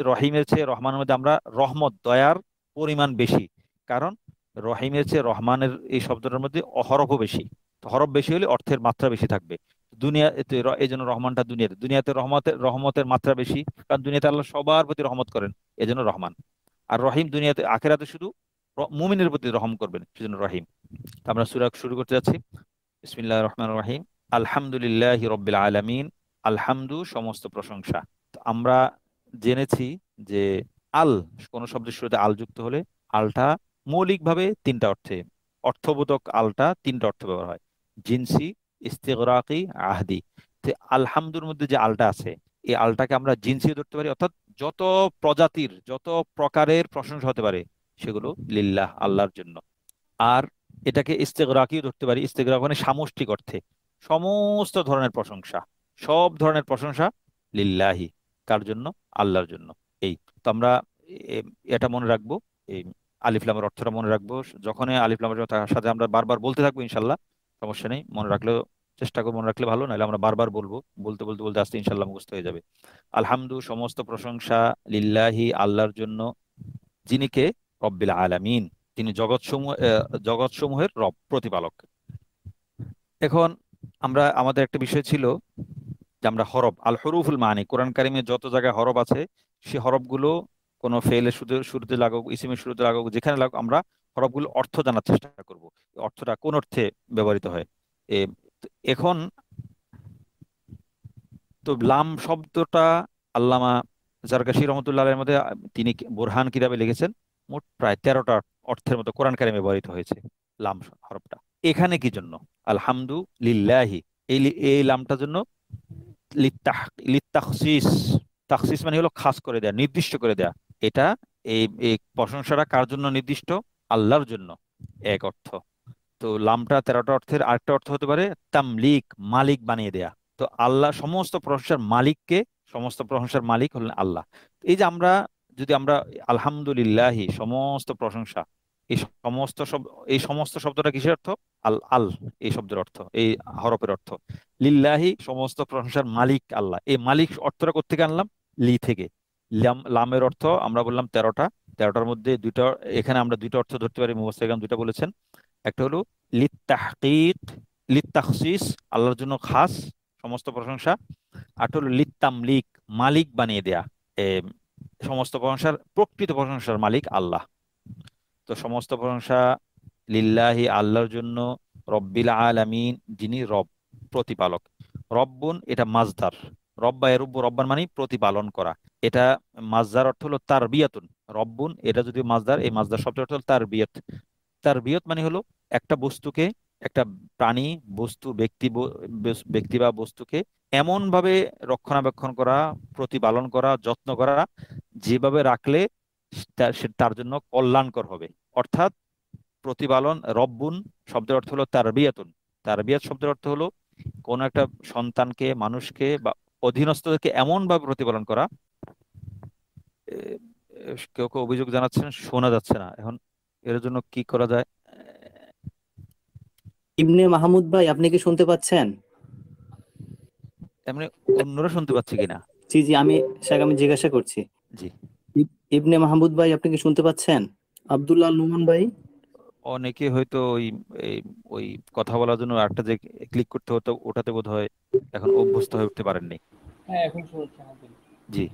রহিমের চেয়ে রহমানের মধ্যে আমরা রহমত, দয়ার পরিমাণ বেশি। কারণ রহিমের চেয়ে রহমানের এই শব্দটার মধ্যে হরফও বেশি। তো হরফ বেশি হলে অর্থের মাত্রা বেশি থাকবে। এই জন্য রহমানটা দুনিয়াতে, রহমতের মাত্রা বেশি, কারণ দুনিয়াতে আল্লাহ সবার প্রতি রহমত করেন, এজন্য রহমান। আর রহিম দুনিয়াতে, আখেরাতে শুধু মুমিনের প্রতি রহম করবেন, সেজন্য রহিম। তো আমরা সূরা শুরু করতে যাচ্ছি। বিসমিল্লাহির রহমানির রহিম। আলহামদুলিল্লাহি রব্বিল আলামিন। আলহামদু, সমস্ত প্রশংসা। তো আমরা জেনেছি যে আল, কোন শব্দের শুরুতে আল যুক্ত হলে আলটা মৌলিকভাবে তিনটা অর্থে, অর্থবোধক আলটা তিনটা অর্থ ব্যবহার হয়: জিনসি, ইস্তিগরাকি, আহদি। তো আলহামদুর মধ্যে যে আলটা আছে, এই আলটাকে আমরা জিনসি ধরতে পারি, অর্থাৎ যত প্রজাতির, যত প্রকারের প্রশংসা হতে পারে সেগুলো লিল্লাহ, আল্লাহর জন্য। আর এটাকে ইস্তেগরাকিও ধরতে পারি, ইস্তেগরাক মানে সামষ্টিক অর্থে সমস্ত ধরনের প্রশংসা, সব ধরনের প্রশংসা লিল্লাহি, কার জন্য? আল্লাহর জন্য। এই, তো আমরা এ- এটা মনে রাখবো, এই আলিফ লামের অর্থটা মনে রাখবো। যখনই আলিফ লামের সাথে আমরা বারবার বলতে থাকবো ইনশাল্লাহ, সমস্যা নেই, মনে রাখলেও, চেষ্টা করবো মনে রাখলে ভালো, নাহলে আমরা বারবার বলবো, বলতে বলতে বলতে আস্তে ইনশাল্লাহ মুখস্থ হয়ে যাবে। আলহামদু, সমস্ত প্রশংসা, লিল্লাহি, আল্লাহর জন্য, যিনি কে? রব্বিল আলামিন, তিনি জগৎসমূহের রব, প্রতিপালক। এখন আমাদের একটা বিষয় ছিল যে আমরা হরফ, আল হরুফুল মানি, কোরআন কারিমে যত জায়গায় হরফ আছে, সে হরফগুলো কোনো ফেলের শুরুতে লাগুক, ইসিমের শুরুতে লাগুক, যেখানে লাগুক, আমরা হরফগুলো অর্থ জানার চেষ্টা করব, অর্থটা কোন অর্থে ব্যবহৃত হয়। এ, এখন তো লাম শব্দটা আল্লামা জারকাশি রহমতুল্লাহ আলাইহির মধ্যে, তিনি বোরহান কিতাবে লিখেছেন, মোট প্রায় 13টা অর্থের মতো কোরআন কারিমে ব্যবহৃত হয়েছে লাম হরফটা। এখানে কি জন্য? আলহামদু লিল্লাহি, এই লামটার জন্য লিত্তাহ লিত্তাখসিস। তাখসিস মানে হলো খাস করে দেয়া, নির্দিষ্ট করে দেয়া। এটা, এই এই প্রশংসাটা কার জন্য নির্দিষ্ট? আল্লাহর জন্য, এক অর্থ। তো লামটা 13টা অর্থের আরেকটা অর্থ হতে পারে তামলিক, মালিক বানিয়ে দেয়া। তো আল্লাহ সমস্ত প্রশংসার মালিককে, সমস্ত প্রশংসার মালিক হলেন আল্লাহ। এই যে আমরা, যদি আমরা আলহামদুলিল্লাহি, সমস্ত প্রশংসা, এই সমস্ত শব্দ, এই সমস্ত শব্দটা কিসের অর্থ? আল আল, এই শব্দের অর্থ, এই হরফের অর্থ। লিল্লাহি, সমস্ত প্রশংসার মালিক আল্লাহ, এই মালিক অর্থটা কোত্থেকে আনলাম? লি থেকে। লামের অর্থ আমরা বললাম 13টা, 13টার মধ্যে দুইটা, এখানে আমরা দুইটা অর্থ ধরতে পারি, মুফাসসিরগণ দুইটা বলেছেন। একটা হলো লিত্তাহকিক, লিত্তাখসিস, আল্লাহর জন্য খাস সমস্ত প্রশংসা। আর হলো লিত্তামলিক, মালিক বানিয়ে দেয়া। এ, সমস্ত প্রশংসার, প্রকৃত প্রশংসার মালিক আল্লাহ। তো সমস্ত প্রশংসা লিল্লাহি, আল্লাহর জন্য, রব্বিল আলামিন, যিনি রব, প্রতিপালক। রব্বুন, এটা মাজদার, রব্বা এরুব্বু রব্বান মানে প্রতিপালন করা। এটা মাজদার অর্থ হলো তারবিয়াতুন। রব্বুন, এটা যদি মাজদার, এই মাজদার শব্দের অর্থ হলো তারবিয়াত। তারবিয়ত মানে হলো একটা বস্তুকে, একটা প্রাণী, বস্তু, ব্যক্তি বা বস্তুকে এমন ভাবে রক্ষণাবেক্ষণ করা, প্রতিপালন করা, যত্ন করা, যেভাবে রাখলে তার জন্য কল্যাণকর হবে। অর্থাৎ প্রতিপালন, রব্বুন শব্দের অর্থ হলো তারবিয়াতুন। তারবিয়াত শব্দের অর্থ হলো কোন একটা সন্তানকে, মানুষকে বা অধীনস্থকে এমন ভাবে প্রতিপালন করা। কেউ কেউ অভিযোগ জানাচ্ছেন শোনা যাচ্ছে না এখন, এর জন্য কি করা যায়? ইবনে মাহমুদ ভাই, আপনি কি শুনতে পাচ্ছেন? এমনি অন্যরা শুনতে পাচ্ছে কিনা? জি জি, আমি জিজ্ঞাসা করছি। জি। ইবনে মাহমুদ ভাই, আপনি কি শুনতে পাচ্ছেন? আব্দুল্লাহ নোমান ভাই। অনেকে হয়তো এই ওই কথা বলার জন্য একটা যে ক্লিক করতে হতো, ওটাতে বোধ হয় এখন অভ্যস্ত হয়ে উঠতে পারেননি। জি।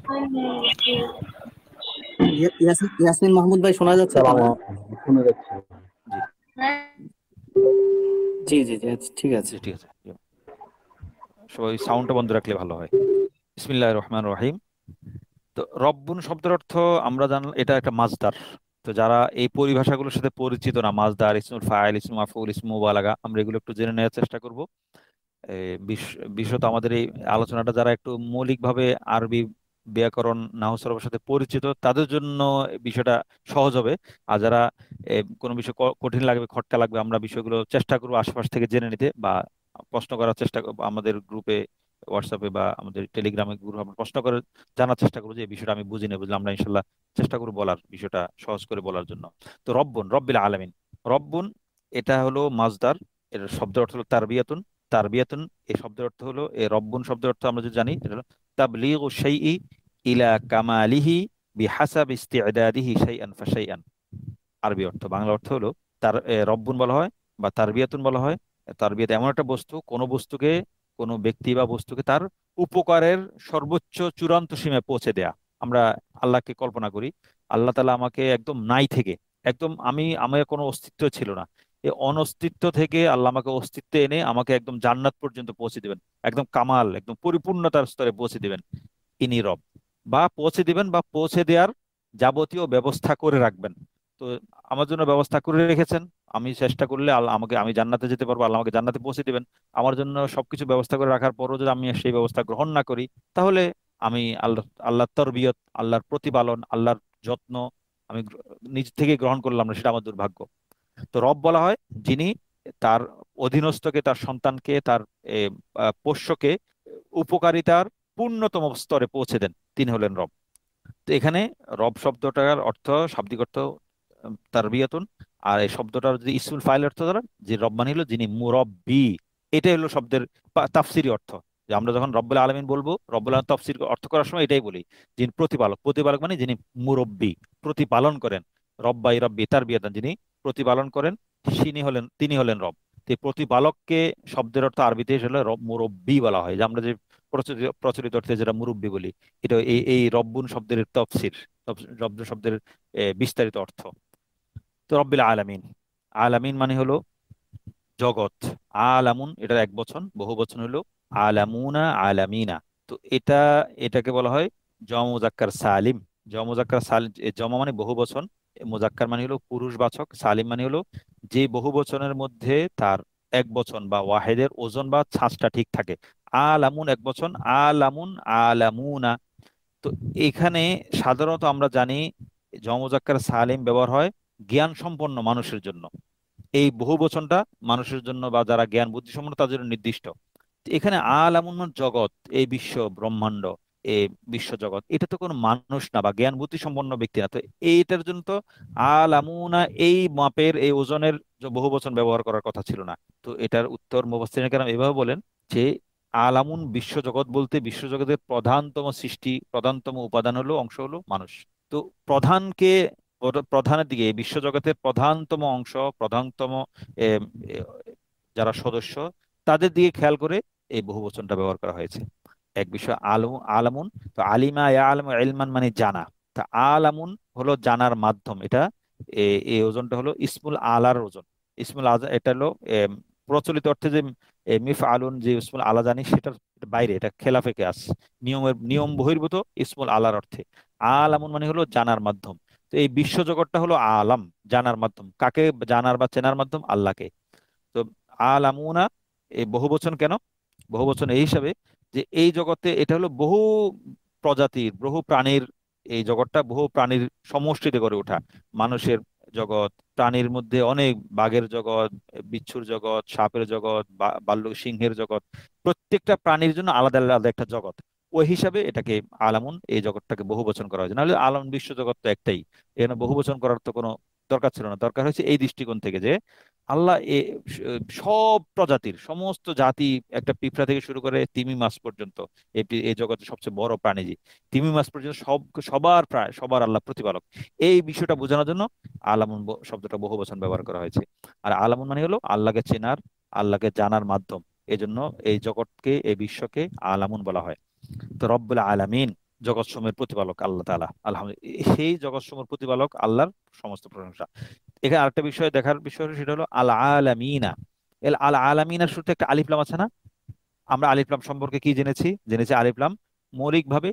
ইয়াসমিন মাহমুদ ভাই, শোনা যাচ্ছে কিনা? শোনা যাচ্ছে। জি। জি জি জি, আচ্ছা, ঠিক আছে। জি, ঠিক আছে। জি। সবাই সাউন্ডটা বন্ধ রাখলে ভালো হয়। বিসমিল্লাহির রহমানির রহিম। তো রব্বুন শব্দের অর্থ আমরা জানলাম, এটা একটা মাজদার। তো যারা এই পরিভাষাগুলোর সাথে পরিচিত না, মাজদার, ইসমুল ফাইল, ইসমুল মাফউল, ইসমুল মুবালাগা, আমরা এগুলো একটু জেনে নেওয়ার চেষ্টা করব। বিশেষত আমাদের এই আলোচনাটা যারা একটু মৌলিকভাবে আরবি ব্যাকরণ নাহু সরফের সাথে পরিচিত তাদের জন্য এই বিষয়টা সহজ হবে। আর যারা কোনো বিষয় কঠিন লাগবে, খটকা লাগবে, আমরা বিষয়গুলো চেষ্টা করবো আশপাশ থেকে জেনে নিতে বা প্রশ্ন করার চেষ্টা করবো আমাদের গ্রুপে, হোয়াটসঅ্যাপে বা আমাদের টেলিগ্রামে গ্রুপ আমরা প্রশ্ন করে জানার চেষ্টা করবো যে এই বিষয়টা আমি বুঝি না, বুঝলাম, আমরা ইনশাল্লাহ চেষ্টা করবো বলার বিষয়টা সহজ করে বলার জন্য। তো রব্বুন, রব্বিল আলামিন, রব্বুন এটা হলো মাজদার। এর শব্দের অর্থ হলো তারবিয়াতুন। তারবিয়াতুন এই শব্দের অর্থ হলো, এই রব্বুন শব্দের অর্থ আমরা যদি জানি এটা হলো তাবলীগু শাইই ইলা কামালিহি বিহাসাব ইস্তি'দাদিহি শাইআন ফাশাইআন। আরবি অর্থ, বাংলা অর্থ হলো তার রব্বুন বলা হয় বা তারবিয়াতুন বলা হয়। তারবিয়াত এমন একটা বস্তু, কোনো বস্তুকে, কোনো ব্যক্তি বা বস্তুকে তার উপকারের সর্বোচ্চ চূড়ান্ত সীমায় পৌঁছে দেয়া। আমরা আল্লাহকে কল্পনা করি, আল্লাহ তাআলা আমাকে একদম নাই থেকে, একদম আমার কোনো অস্তিত্ব ছিল না, এই অনস্তিত্ব থেকে আল্লাহ আমাকে অস্তিত্বে এনে আমাকে একদম জান্নাত পর্যন্ত পৌঁছে দিবেন, একদম কামাল, একদম পরিপূর্ণতার স্তরে পৌঁছে দিবেন। ইনি রব, বা পৌঁছে দিবেন বা পৌঁছে দেওয়ার যাবতীয় ব্যবস্থা করে রাখবেন। তো আমার জন্য ব্যবস্থা করে রেখেছেন, আমি চেষ্টা করলে আল্লাহ আমাকে, আমি জান্নাতে যেতে পারবো, আল্লাহ আমাকে জান্নাতে পৌঁছে দিবেন। আমার জন্য সবকিছু ব্যবস্থা করে রাখার পরও যদি আমি সেই ব্যবস্থা গ্রহণ না করি, তাহলে আমি আল্লাহর তরবিয়ত, আল্লাহর প্রতিপালন, আল্লাহর যত্ন আমি নিজ থেকে গ্রহণ করলাম না, সেটা আমার দুর্ভাগ্য। তো রব বলা হয় যিনি তার অধীনস্থকে, তার সন্তানকে, তার এ, পোষ্যকে উপকারিতার পূর্ণতম স্তরে পৌঁছে দেন, তিনি হলেন রব। তো এখানে রব শব্দটার অর্থ, শাব্দিক অর্থ তারবিয়াতুন। আর এই শব্দটার যদি ইসমুল ফাইল অর্থ ধরা, যে রব মানে হলো যিনি মুরব্বি, এটাই হলো শব্দের তাফসিরি অর্থ। যে আমরা যখন রব্বুল আলামিন বলবো, রব্বুল আলামিন তাফসির অর্থ করার সময় এটাই বলি, যিনি প্রতিপালক। প্রতিপালক মানে যিনি মুরব্বি, প্রতিপালন করেন। রব্বাই রব্বি তারবিয়াতান, যিনি প্রতিপালন করেন, তিনি হলেন রব। তো এই প্রতিপালককে শব্দের অর্থ আরবিতে হলো রব, মুরব্বি বলা হয়, যে আমরা যে প্রচলিত প্রচলিত অর্থে যেটা মুরব্বি বলি, এটা এই রব্বুন শব্দের তফসির, রব্ব শব্দের বিস্তারিত অর্থ। তো রব্বিল আলামিন, আলামিন মানে হলো জগৎ। আলামুন এটার এক বচন, বহু বচন হলো আলামুনা, আলামিনা। তো এটাকে বলা হয় জমা মুজাক্কার সালিম। জমা মুজাক্কার সালিম, জমা মানে বহু বচন, মুজাক্কার মানে হলো পুরুষবাচক, সালিম মানে হলো যে বহু বচনের মধ্যে তার এক বচন বা ওয়াহেদের ওজন বা ছাঁচটা ঠিক থাকে। আলামুন এক বচন, আলামুন, আলামুনা। তো এখানে সাধারণত আমরা জানি জমা মুজাক্কার সালিম ব্যবহার হয় জ্ঞান সম্পন্ন মানুষের জন্য। এই বহু বচনটা মানুষের জন্য বা যারা জ্ঞান বুদ্ধি সম্পন্ন তাদের জন্য নির্দিষ্ট। তো এখানে আলামুন মানে জগৎ, এই বিশ্ব ব্রহ্মাণ্ড, এই বিশ্ব জগৎ, এটা তো কোনো মানুষ না বা জ্ঞান বুদ্ধি সম্পন্ন ব্যক্তি না। তো এইটার জন্য তো আলামুনা এই মাপের, এই ওজনের যে বহু বচন ব্যবহার করার কথা ছিল না। তো এটার উত্তর মুফাসসিরিনে কেরাম এভাবে বলেন যে আলামুন বিশ্বজগৎ বলতে বিশ্বজগতের প্রধানতম সৃষ্টি, প্রধানতম উপাদান হলো, অংশ হলো মানুষ। তো প্রধানকে, প্রধানের দিকে, এই বিশ্বজগতের প্রধানতম অংশ, প্রধানতম এম, এ, যারা সদস্য, তাদের দিকে খেয়াল করে এই বহুবচনটা ব্যবহার করা হয়েছে। এক বিষয় আলামুন, তো আলিমা ইয়া আলম ইলমান মানে জানা। তা আলামুন হলো জানার মাধ্যম। এটা এই ওজনটা হলো ইসমুল আলার ওজন। ইসমুল আজা এটা হলো প্রচলিত অর্থে যে মিফ আলুন, যে ইসমুল আলা জানি, সেটার বাইরে, এটা খেলাফে কিয়াস, নিয়ম বহির্ভূত ইসমুল আলার অর্থে। আলামুন মানে হলো জানার মাধ্যম। তো এই বিশ্ব জগৎটা হলো আলাম, জানার মাধ্যম। কাকে জানার বা চেনার মাধ্যম? আল্লাহকে। তো আলামুনা এই বহুবচন কেন? বহুবচন এই হিসাবে যে এই জগতে এটা হলো বহু প্রজাতির, বহু প্রাণীর, এই জগৎটা বহু প্রাণীর সমষ্টিতে গড়ে ওঠা। মানুষের জগৎ, প্রাণীর মধ্যে অনেক, বাঘের জগৎ, বিচ্ছুর জগৎ, সাপের জগৎ, ভাল্লুক সিংহের জগৎ, প্রত্যেকটা প্রাণীর জন্য আলাদা আলাদা একটা জগৎ। ওই হিসাবে এটাকে আলামুন, এই জগৎটাকে বহুবচন করা হয়েছে। নাহলে আলাম বিশ্ব জগৎ তো একটাই, এখানে বহুবচন করার তো কোনো দরকার ছিল না। দরকার হয়েছে এই দৃষ্টিকোণ থেকে যে আল্লাহ সব প্রজাতির সমস্ত জাতি, একটা পিঁপড়া থেকে শুরু করে তিমি মাছ পর্যন্ত, এই জগতের সবচেয়ে বড় প্রাণী যে তিমি মাছ পর্যন্ত, সবার, প্রায় সবার আল্লাহ প্রতিপালক। এই বিষয়টা বোঝানোর জন্য আলামুন শব্দটা বহু বচন ব্যবহার করা হয়েছে। আর আলামুন মানে হলো আল্লাহকে চেনার, আল্লাহকে জানার মাধ্যম। এই জন্য এই জগৎকে, এই বিশ্বকে আলামুন বলা হয়। তো রব্বুল আলামিন, জগৎ সমূহের প্রতিপালক আল্লাহ তাআলা, আলহামদুলিল্লাহ, সেই জগৎ সমূহের প্রতিপালক আল্লাহর সমস্ত প্রশংসা। এখানে আরেকটা বিষয় দেখার বিষয় হলো, সেটা হলো আল আলামিনা। আল আলামিনার শুরুতে একটা আলিফ লাম আছে না? আমরা আলিফ লাম সম্পর্কে কি জেনেছি? আলিফ লাম মৌলিক ভাবে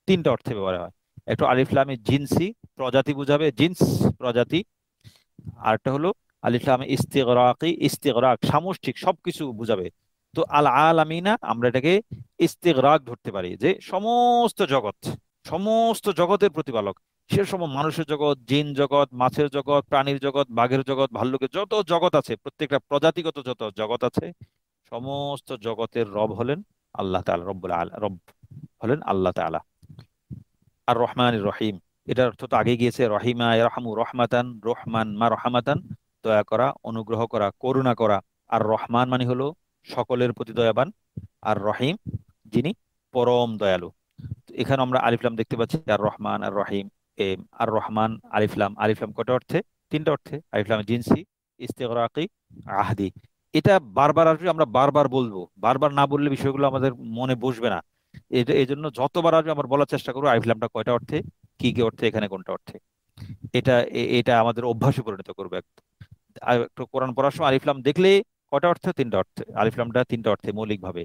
তিনটা অর্থে ব্যবহার হয়। একটা আলিফ লামে জিনসি, প্রজাতি বুঝাবে, জিন্স, প্রজাতি। আরেকটা হলো আলিফ লামে ইস্তিগরাকি, ইস্তিগরাক সামষ্টিক, সবকিছু বুঝাবে। তো আল আলামিনা আমরা এটাকে ইস্তিগরাক ধরতে পারি, যে সমস্ত জগৎ, সমস্ত জগতের প্রতিপালক। সে সময় মানুষের জগৎ, জিন জগৎ, মাছের জগৎ, প্রাণীর জগৎ, বাঘের জগৎ, ভাল্লুকের যত জগৎ আছে, প্রত্যেকটা প্রজাতিগত যত জগৎ আছে, সমস্ত জগতের রব হলেন আল্লাহ তাআলা, রব হলেন আল্লাহ তাআলা। আর রহমান রহিম, এটার অর্থ তো আগে গিয়েছে, রহিমা ইয়ারহামু রহমাতান, রহমান মা রহমাতান, দয়া করা, অনুগ্রহ করা, করুণা করা। আর রহমান মানে হলো সকলের প্রতি দয়াবান, আর রহিম যিনি পরম দয়ালু। তো এখানে আমরা আলিফলাম দেখতে পাচ্ছি, আর রহমান আর রহিম। আর রহমান আলিফলাম, আলিফলাম কটা অর্থে? তিনটা অর্থে। আলিফলাম জিনসি, ইস্তেগরাকি, আহদি। এটা বারবার আসবে, আমরা বারবার বলবো, বারবার না বললে বিষয়গুলো আমাদের মনে বসবে না। এটা এই জন্য যতবার আসবে আমরা বলার চেষ্টা করবো আলিফলামটা কয়টা অর্থে, কি কি অর্থে, এখানে কোনটা অর্থে। এটা আমাদের অভ্যাসে পরিণত করবে। আর একটু কোরআন পড়ার সময় আলিফলাম দেখলে কয়টা অর্থে? তিনটা অর্থে। আলিফলামটা তিনটা অর্থে মৌলিক ভাবে।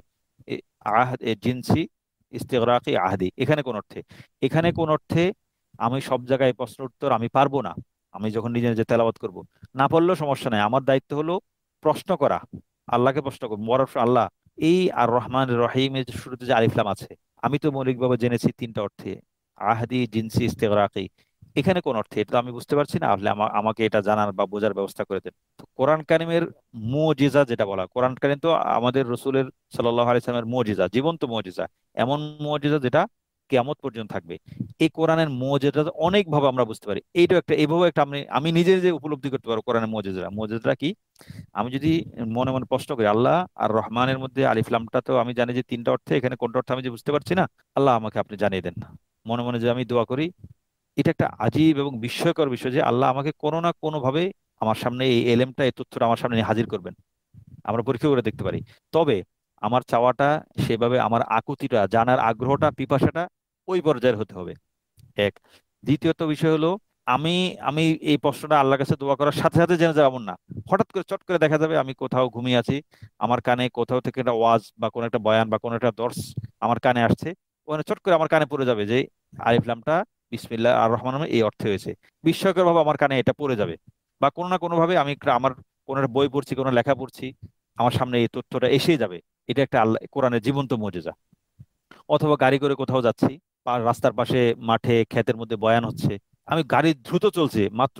জিনসি, ইস্তেগরাকি, আহদি। এখানে কোন অর্থে? এখানে কোন অর্থে আমি সব জায়গায় প্রশ্ন উত্তর আমি পারবো না। আমি যখন নিজে নিজে তেলাওয়াত করব, না পড়লেও সমস্যা নাই, আমার দায়িত্ব হলো প্রশ্ন করা, আল্লাহকে প্রশ্ন করবো। আল্লাহ, এই আর রহমান রহিমের যে শুরুতে যে আলিফলাম আছে, আমি তো মৌলিকভাবে জেনেছি তিনটা অর্থে, আহদি, জিনসি, ইস্তেগরাকি। এখানে কোন অর্থে? এটা তো আমি বুঝতে পারছি না, আসলে আমাকে এটা জানার বা বোঝার ব্যবস্থা করে দেন। তো কোরআন কারিমের মুজিজা যেটা বলা, কোরআন কারিম তো আমাদের রসুলের সাল্লাল্লাহু আলাইহি সাল্লামের মুজিজা, জীবন্ত মুজিজা, এমন মুজিজা যেটা কিয়ামত পর্যন্ত থাকবে। এই কোরআনের মুজিজা অনেক ভাবে আমরা বুঝতে পারি, এইটাও একটা, এইভাবে একটা আমি আমি নিজে নিজে উপলব্ধি করতে পারবো কোরআনের মুজিজা। মুজিজা কি? আমি যদি মনে মনে প্রশ্ন করি, আল্লাহ আর রহমানের মধ্যে আলিফলামটা তো আমি জানি যে তিনটা অর্থে, এখানে কোনটা অর্থে আমি যে বুঝতে পারছি না, আল্লাহ আমাকে আপনি জানিয়ে দেন। মনে মনে যে আমি দোয়া করি, এটা একটা আজীব এবং বিস্ময়কর বিষয় যে আল্লাহ আমাকে কোনো না কোনো ভাবে আমার সামনে এই এলেমটা, এই তথ্যটা আমার সামনে হাজির করবেন। আমরা পরীক্ষা করে দেখতে পারি। তবে আমার চাওয়াটা সেভাবে, আমার আকুতিটা, জানার আগ্রহটা, পিপাসাটা ওই পর্যায়ের হতে হবে। এক। দ্বিতীয়ত বিষয় হলো, আমি আমি এই প্রশ্নটা আল্লাহর কাছে দোয়া করার সাথে সাথে জেনে যাবো এমন না। হঠাৎ করে চট করে দেখা যাবে আমি কোথাও ঘুমিয়ে আছি, আমার কানে কোথাও থেকে একটা ওয়াজ বা কোনো একটা বয়ান বা কোনো একটা দর্শ আমার কানে আসছে, ওখানে চট করে আমার কানে পড়ে যাবে যে আলিফ লামটা বিসমিল্লাহ আর রহমান রহিম এই অর্থে হয়েছে। বিস্ময়কর ভাবে আমার কানে এটা পড়ে যাবে। বা কোনো না কোনো ভাবে আমি আমার কোনো একটা বই পড়ছি, কোনো লেখা পড়ছি, আমার সামনে এই তথ্যটা এসেই যাবে। এটা একটা আল্লাহ কোরআনের জীবন্ত মুজিজা। অথবা গাড়ি করে কোথাও যাচ্ছি, রাস্তার পাশে, মাঠে, ক্ষেতের মধ্যে বয়ান হচ্ছে, আমি গাড়ি দ্রুত চলছে, মাত্র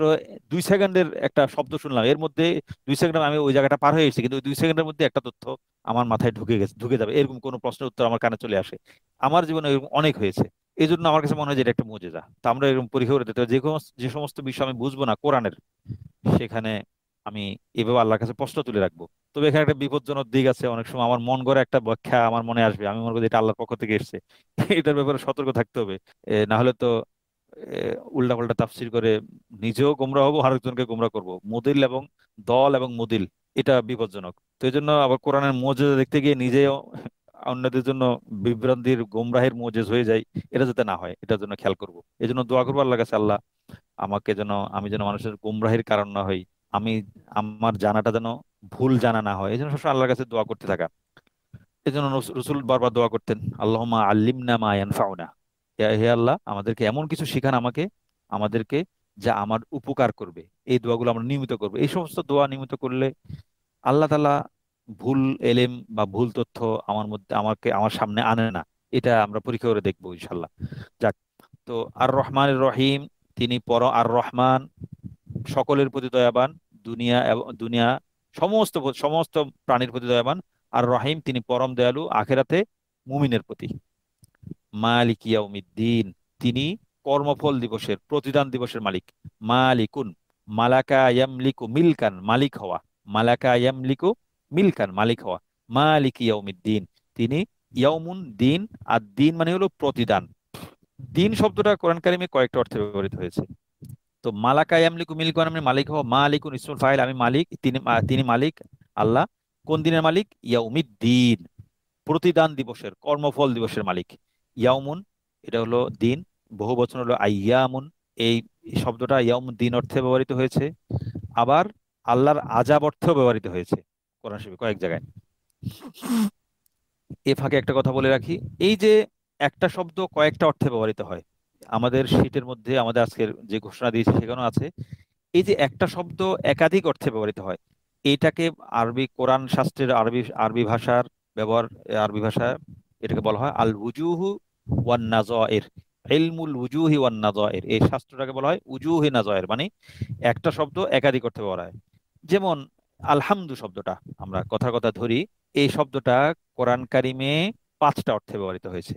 2 সেকেন্ডের একটা শব্দ শুনলাম, এর মধ্যে 2 সেকেন্ড আমি ওই জায়গাটা পার হয়ে এসেছি, কিন্তু ওই 2 সেকেন্ডের মধ্যে একটা তথ্য আমার মাথায় ঢুকে গেছে, ঢুকে যাবে, এরকম কোনো প্রশ্নের উত্তর আমার কানে চলে আসে। আমার জীবনে এরকম অনেক হয়েছে। এই জন্য আমার কাছে মনে হয় যে এটা একটা মুজিজা। তা আমরা এরকম পরীক্ষা করে দিতে হবে, যে সমস্ত বিষয় আমি বুঝবো না কোরআনের, সেখানে আমি এভাবে আল্লাহর কাছে প্রশ্ন তুলে রাখবো। তবে এখানে একটা বিপজ্জনক দিক আছে, অনেক সময় আমার মন গড়া একটা ব্যাখ্যা আমার মনে আসবে, আমি মনে করি এটা আল্লাহর পক্ষ থেকে এসেছে। এটার ব্যাপারে সতর্ক থাকতে হবে। না হলে তো উল্টা পাল্টা তাফসির করে নিজেও গোমরা হবো, আরেকজনকে গোমরা করব। মুদিল এবং দল এবং মুদিল, এটা বিপজ্জনক। তো এই জন্য আবার কোরআনের মুজিজা দেখতে গিয়ে নিজেও অন্যদের জন্য বিভ্রান্তির, গোমরাহের মুজিজ হয়ে যায়, এটা যাতে না হয় এটার জন্য খেয়াল করব। এই জন্য দোয়া করবো আল্লাহর কাছে, আল্লাহ আমাকে যেন, আমি যেন মানুষের গুমরাহির কারণ না হই, আমি আমার জানাটা যেন ভুল জানা না হয়, এই জন্য সবসময় আল্লাহর কাছে দোয়া করতে থাকা। এই জন্য রসুল বারবার দোয়া করতেন, আল্লাহুম্মা আল্লিমনা মা ইয়ানফাউনা, হে হে আল্লাহ আমাদেরকে এমন কিছু শিখান, আমাদেরকে যা আমার উপকার করবে। এই দোয়াগুলো আমরা নিয়মিত করবো। এই সমস্ত দোয়া নিয়মিত করলে আল্লাহ তাআলা ভুল এলেম বা ভুল তথ্য আমার সামনে আনে না। এটা আমরা পরীক্ষা করে দেখবো ইনশাল্লাহ। যাক। তো আর রহমান রহিম, তিনি আর রহমান সকলের প্রতি দয়াবান, দুনিয়া সমস্ত সমস্ত প্রাণীর প্রতি দয়াবান। আর রহিম তিনি পরম দয়ালু আখেরাতে মুমিনের প্রতি। মালিক ইয়াউমিদ্দিন, তিনি কর্মফল দিবসের, প্রতিদান দিবসের মালিক। মালিকুন, মালাকা ইয়ামলিকু মিলকান, মালিক হওয়া। মালাকা ইয়ামলিকু মিলকান, মালিক হওয়া। মালিক ইয়াউমিদ্দিন, তিনি ইয়াউমুন দিন, আর দিন মানে হলো প্রতিদান। দিন শব্দটা কোরআন কারিমে কয়েকটা অর্থে ব্যবহৃত হয়েছে। তো মালাকা ইয়ামলিকু মিলকুন মানে মালিক হওয়া, মালিকুন ইসমুল ফাইল, আমি মালিক, তিনি মালিক। আল্লাহ কোন দিনের মালিক? ইয়াউমিদ্দিন, প্রতিদান দিবসের, কর্মফল দিবসের মালিক। ইয়াউমুন এটা হলো দিন, বহু বচন হলো আইয়ামুন। এই শব্দটা ইয়াউমুন দিন অর্থে ব্যবহৃত হয়েছে, আবার আল্লাহর আযাব অর্থেও ব্যবহৃত হয়েছে কোরআন শরীফে কয়েক জায়গায়। এ ফাঁকে একটা কথা বলে রাখি, এই যে একটা শব্দ কয়েকটা অর্থে ব্যবহৃত হয়, আমাদের শীটের মধ্যে আমাদের আজকের যে ঘোষণা দিয়েছে সেখানেও আছে, এই যে একটা শব্দ একাধিক অর্থে ব্যবহৃত হয়, এটাকে আরবি কোরআন শাস্ত্রের, আরবি আরবি ভাষার ব্যবহার, আরবি ভাষায় এটাকে বলা হয় আল উজুহু ওয়ান নাজায়ের। ইলমুল উজুহি ওয়ান নাজায়ের, এই শাস্ত্রটাকে বলা হয় উজুহি নাজায়ের, মানে একটা শব্দ একাধিক অর্থে ব্যবহার হয়। যেমন আলহামদু শব্দটা আমরা কথার কথা ধরি, এই শব্দটা কোরআন কারিমে 5টা অর্থে ব্যবহৃত হয়েছে।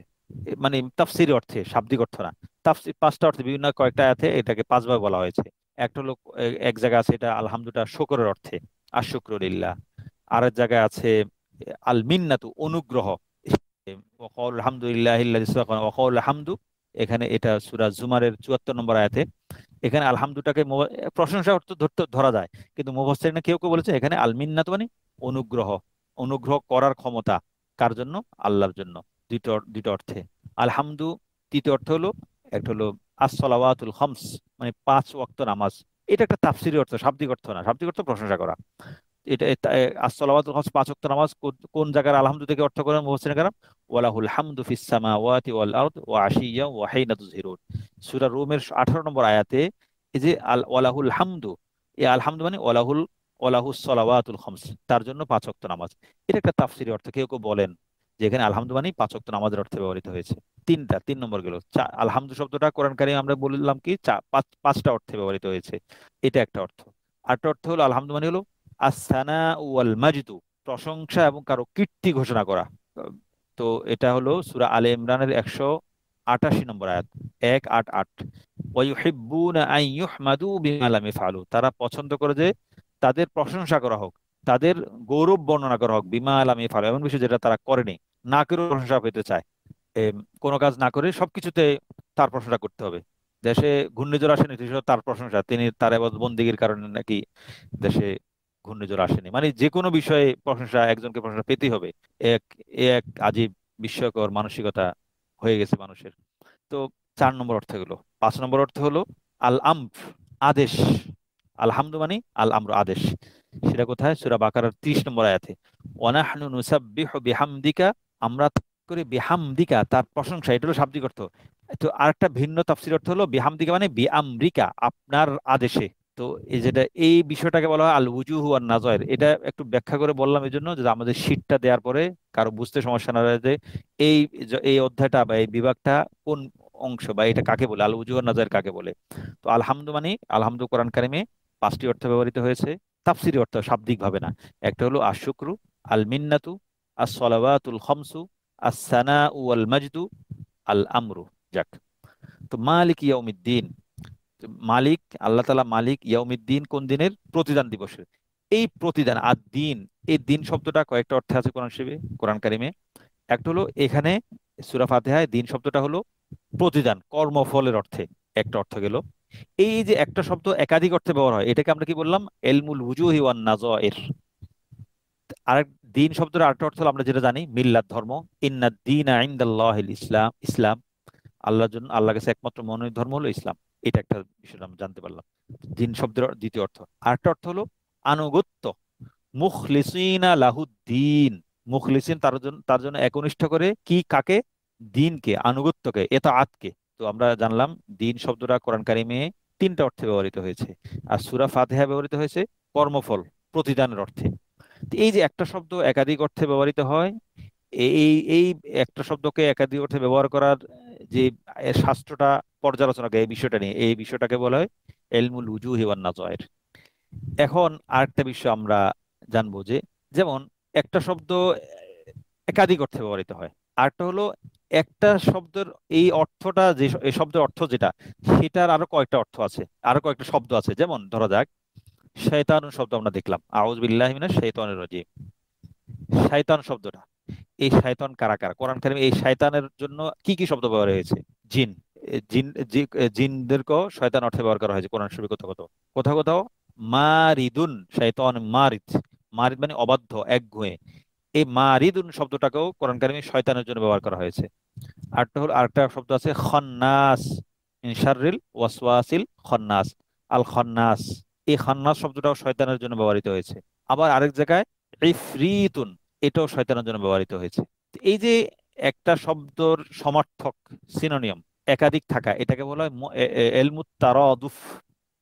মানে তাফসিরি অর্থে, শাব্দিক অর্থ না। তাফসির 5টা অর্থে, বিভিন্ন কয়েকটা আয়াতে এটাকে 5 ভাগ বলা হয়েছে। একটা হলো এক জায়গায় আছে এটা আলহামদুটা শুকরের অর্থে, আশুক্রুলিল্লাহ। আর এক জায়গায় আছে আল মিন্নাতু অনুগ্রহ, ওয়াকাউল আলহামদুলিল্লাহ ওয়াকাউল হামদু। এখানে এটা সূরা জুমারের 74 নম্বর আয়াতে। এখানে আলহামদুটাকে প্রশংসা অর্থ ধরা যায়, কিন্তু মুফাসসিরিনে কেউ কেউ বলেছে এখানে আল মিন্নাতু মানে অনুগ্রহ, অনুগ্রহ করার ক্ষমতা। কার জন্য? আল্লাহর জন্য। দুটো দুটো অর্থে আলহামদু। তৃতীয় অর্থ হলো, একটা হলো আস-সালাওয়াতুল খামস, মানে 5 ওয়াক্ত নামাজ। এটা একটা তাফসিরি অর্থ, শাব্দিক অর্থ না। শাব্দিক অর্থ প্রশংসা করা। এটা আস-সালাওয়াতুল খামস 5 ওয়াক্ত নামাজ কোন জায়গার আলহামদু থেকে অর্থ করেন মুফাসসিরিনে কেরাম? ওয়ালাহুল হামদু ফিস সামাওয়াতি ওয়াল আরদ ওয়া আশিয়্যা ওয়া হিনা তুযহিরুন। সূরা রুমের 18 নম্বর আয়াতে এই যে আল ওয়ালাহুল হামদু, এই আলহামদু মানে ওয়ালাহুস সালাওয়াতুল খামস, তার জন্য 5 ওয়াক্ত নামাজ। এটা একটা তাফসিরি অর্থ। কেউ কেউ বলেন যে এখানে আলহামদু মানে 5 ওয়াক্ত নামাজের অর্থে ব্যবহৃত হয়েছে। 3 নম্বর গেল। আলহামদু শব্দটা কোরআন কারিমে আমরা বললাম কি 5টা অর্থে ব্যবহৃত হয়েছে। এটা একটা অর্থ। আরেকটা অর্থ হলো আলহামদু মানে হলো আস-সানা ওয়াল মাজদু, প্রশংসা এবং কারো কীর্তি ঘোষণা করা। তো এটা হলো সূরা আলে ইমরানের 188 নম্বর আয়াত, 188। ওয়ায়ুহিব্বুনা আন ইউহমাদু বিমা লাম ইয়াফআলু, তারা পছন্দ করে যে তাদের প্রশংসা করা হোক, তাদের গৌরব বর্ণনা করা হোক, বিমা লাম ইয়াফআলু, এমন বিষয় যেটা তারা করেনি। না করে প্রশংসা পেতে চায়, কোনো কাজ না করে সবকিছুতে তার প্রশংসা করতে হবে। দেশে ঘূর্ণিঝড় আসেনি, তার প্রশংসা, তিনি তার এবাদত বন্দেগীর কারণে নাকি দেশে ঘূর্ণিঝড় আসেনি। মানে যে কোনো বিষয়ে প্রশংসা, একজনকে প্রশংসা পেতেই হবে। এক এক আজীব বিস্ময়কর মানসিকতা হয়ে গেছে মানুষের। তো 4 নম্বর অর্থ হলো। 5 নম্বর অর্থ হলো আল আমর, আদেশ। আলহামদু মানে আল আমর, আদেশ। সেটা কোথায়? সূরা বাকারার 30 নম্বর আয়াতে, ওয়ানাহনু নুসাব্বিহু বিহামদিকা, আমরা করে বিহামদিকা, তার প্রশংসা। এটা হলো শাব্দিক অর্থ। তো আরেকটা ভিন্ন তাফসীর অর্থ হলো বিহামদিকা মানে বিআমরিকা, আপনার আদেশে। তো এই যেটা, এই বিষয়টাকে বলা হয় আল উজুহু ওয়ান নাজায়ের। এটা একটু ব্যাখ্যা করে বললাম এই জন্য যে আমাদের শীটটা দেওয়ার পরে কারো বুঝতে সমস্যা না হয় যে এই এই অধ্যায়টা বা এই বিভাগটা কোন অংশ, বা এটা কাকে বলে, আল উজুহু ওয়ান নাজায়ের কাকে বলে। তো আলহামদু মানে, আলহামদু কোরআন কারিমে 5টি অর্থ ব্যবহৃত হয়েছে, তাফসিরি অর্থ, শাব্দিক ভাবে না। একটা হলো আশুকরু, আল মিন্নাতু, আস-সালাওয়াতুল খামসু, আস-সানাউ ওয়াল মাজদু, আল আমরু। যাক। তো মালিক ইয়াউমিদ্দিন, মালিক আল্লাহ তাআলা মালিক, ইয়াউমিদ্দিন কোন দিনের? প্রতিদান দিবসের। এই প্রতিদান আর দিন, এই দিন শব্দটা কয়েকটা অর্থে আছে কোরআন শরীফে, কোরআন কারিমে। একটা হলো এখানে সূরা ফাতিহায় দিন শব্দটা হলো প্রতিদান, কর্মফলের অর্থে একটা অর্থ গেল। এই যে একটা শব্দ একাধিক অর্থে ব্যবহার হয়, এটাকে আমরা কি বললাম? এলমুল উজুহি ওয়ান নাজায়ের। আরেক দিন শব্দের আরেকটা অর্থ হলো আমরা যেটা জানি, মিল্লাত, ধর্ম। ইন্নাদ দীনা ইনদাল্লাহিল ইসলাম, ইসলাম। আল্লাহর জন্য, আল্লাহর কাছে একমাত্র মনোনীত ধর্ম হলো ইসলাম। এটা একটা বিষয় আমরা জানতে পারলাম। দিন শব্দের দ্বিতীয় অর্থ। আরেকটা অর্থ হলো আনুগত্য, মুখলিসিনা লাহুদ্দিন। মুখলিসিন তার জন্য একনিষ্ঠ করে কি, কাকে? দিনকে, আনুগত্যকে, এতাআতকে। তো আমরা জানলাম দিন শব্দটা কোরআন কারিমে 3টা অর্থে ব্যবহৃত হয়েছে। আর সূরা ফাতিহায় ব্যবহৃত হয়েছে কর্মফল, প্রতিদানের অর্থে। তো এই যে একটা শব্দ একাধিক অর্থে ব্যবহৃত হয়, এই এই একটা শব্দকে একাধিক অর্থে ব্যবহার করার যে শাস্ত্রটা পর্যালোচনা করে এই বিষয়টা নিয়ে, এই বিষয়টাকে বলা হয় এলমুল উজুহি ওয়ান নাজায়ের। এখন আরেকটা বিষয় আমরা জানবো যে, যেমন একটা শব্দ একাধিক অর্থে ব্যবহৃত হয়। আরেকটা হলো একটা শব্দের এই অর্থটা, যে এই শব্দের অর্থ যেটা, সেটার আরো কয়েকটা অর্থ আছে, আরো কয়েকটা শব্দ আছে। যেমন ধরা যাক শয়তান শব্দ আমরা দেখলাম, আউযু বিল্লাহি মিনাশ শাইতানির রাজিম। শয়তান শব্দটা, এই শয়তান কারা কারা? কোরআন কারিমে এই শয়তানের জন্য কি কি শব্দ ব্যবহার হয়েছে? জিন। জিনদেরকেও শয়তান অর্থে ব্যবহার করা হয়েছে কোরআন শরীফে কোথাও কোথাও। কোথাও কোথাও মারিদুন, শয়তান মারিদ। মারিদ মানে অবাধ্য, একগুঁয়ে। এই মারিদুন শব্দটাকেও কোরআন কারিমে শয়তানের জন্য ব্যবহার করা হয়েছে। আরেকটা শব্দ আছে খন্নাস, মিন শাররিল ওয়াসওয়াসিল খন্নাস, আল খন্নাস। এই খন্নাস শব্দটাও শয়তানের জন্য ব্যবহৃত হয়েছে। আবার আরেক জায়গায় ইফরিতুন, এটাও শয়তানের জন্য ব্যবহৃত হয়েছে। তো এই যে একটা শব্দর সমার্থক, সিনোনিয়াম একাধিক থাকা, এটাকে বলা হয় এলমুত তারাদুফ,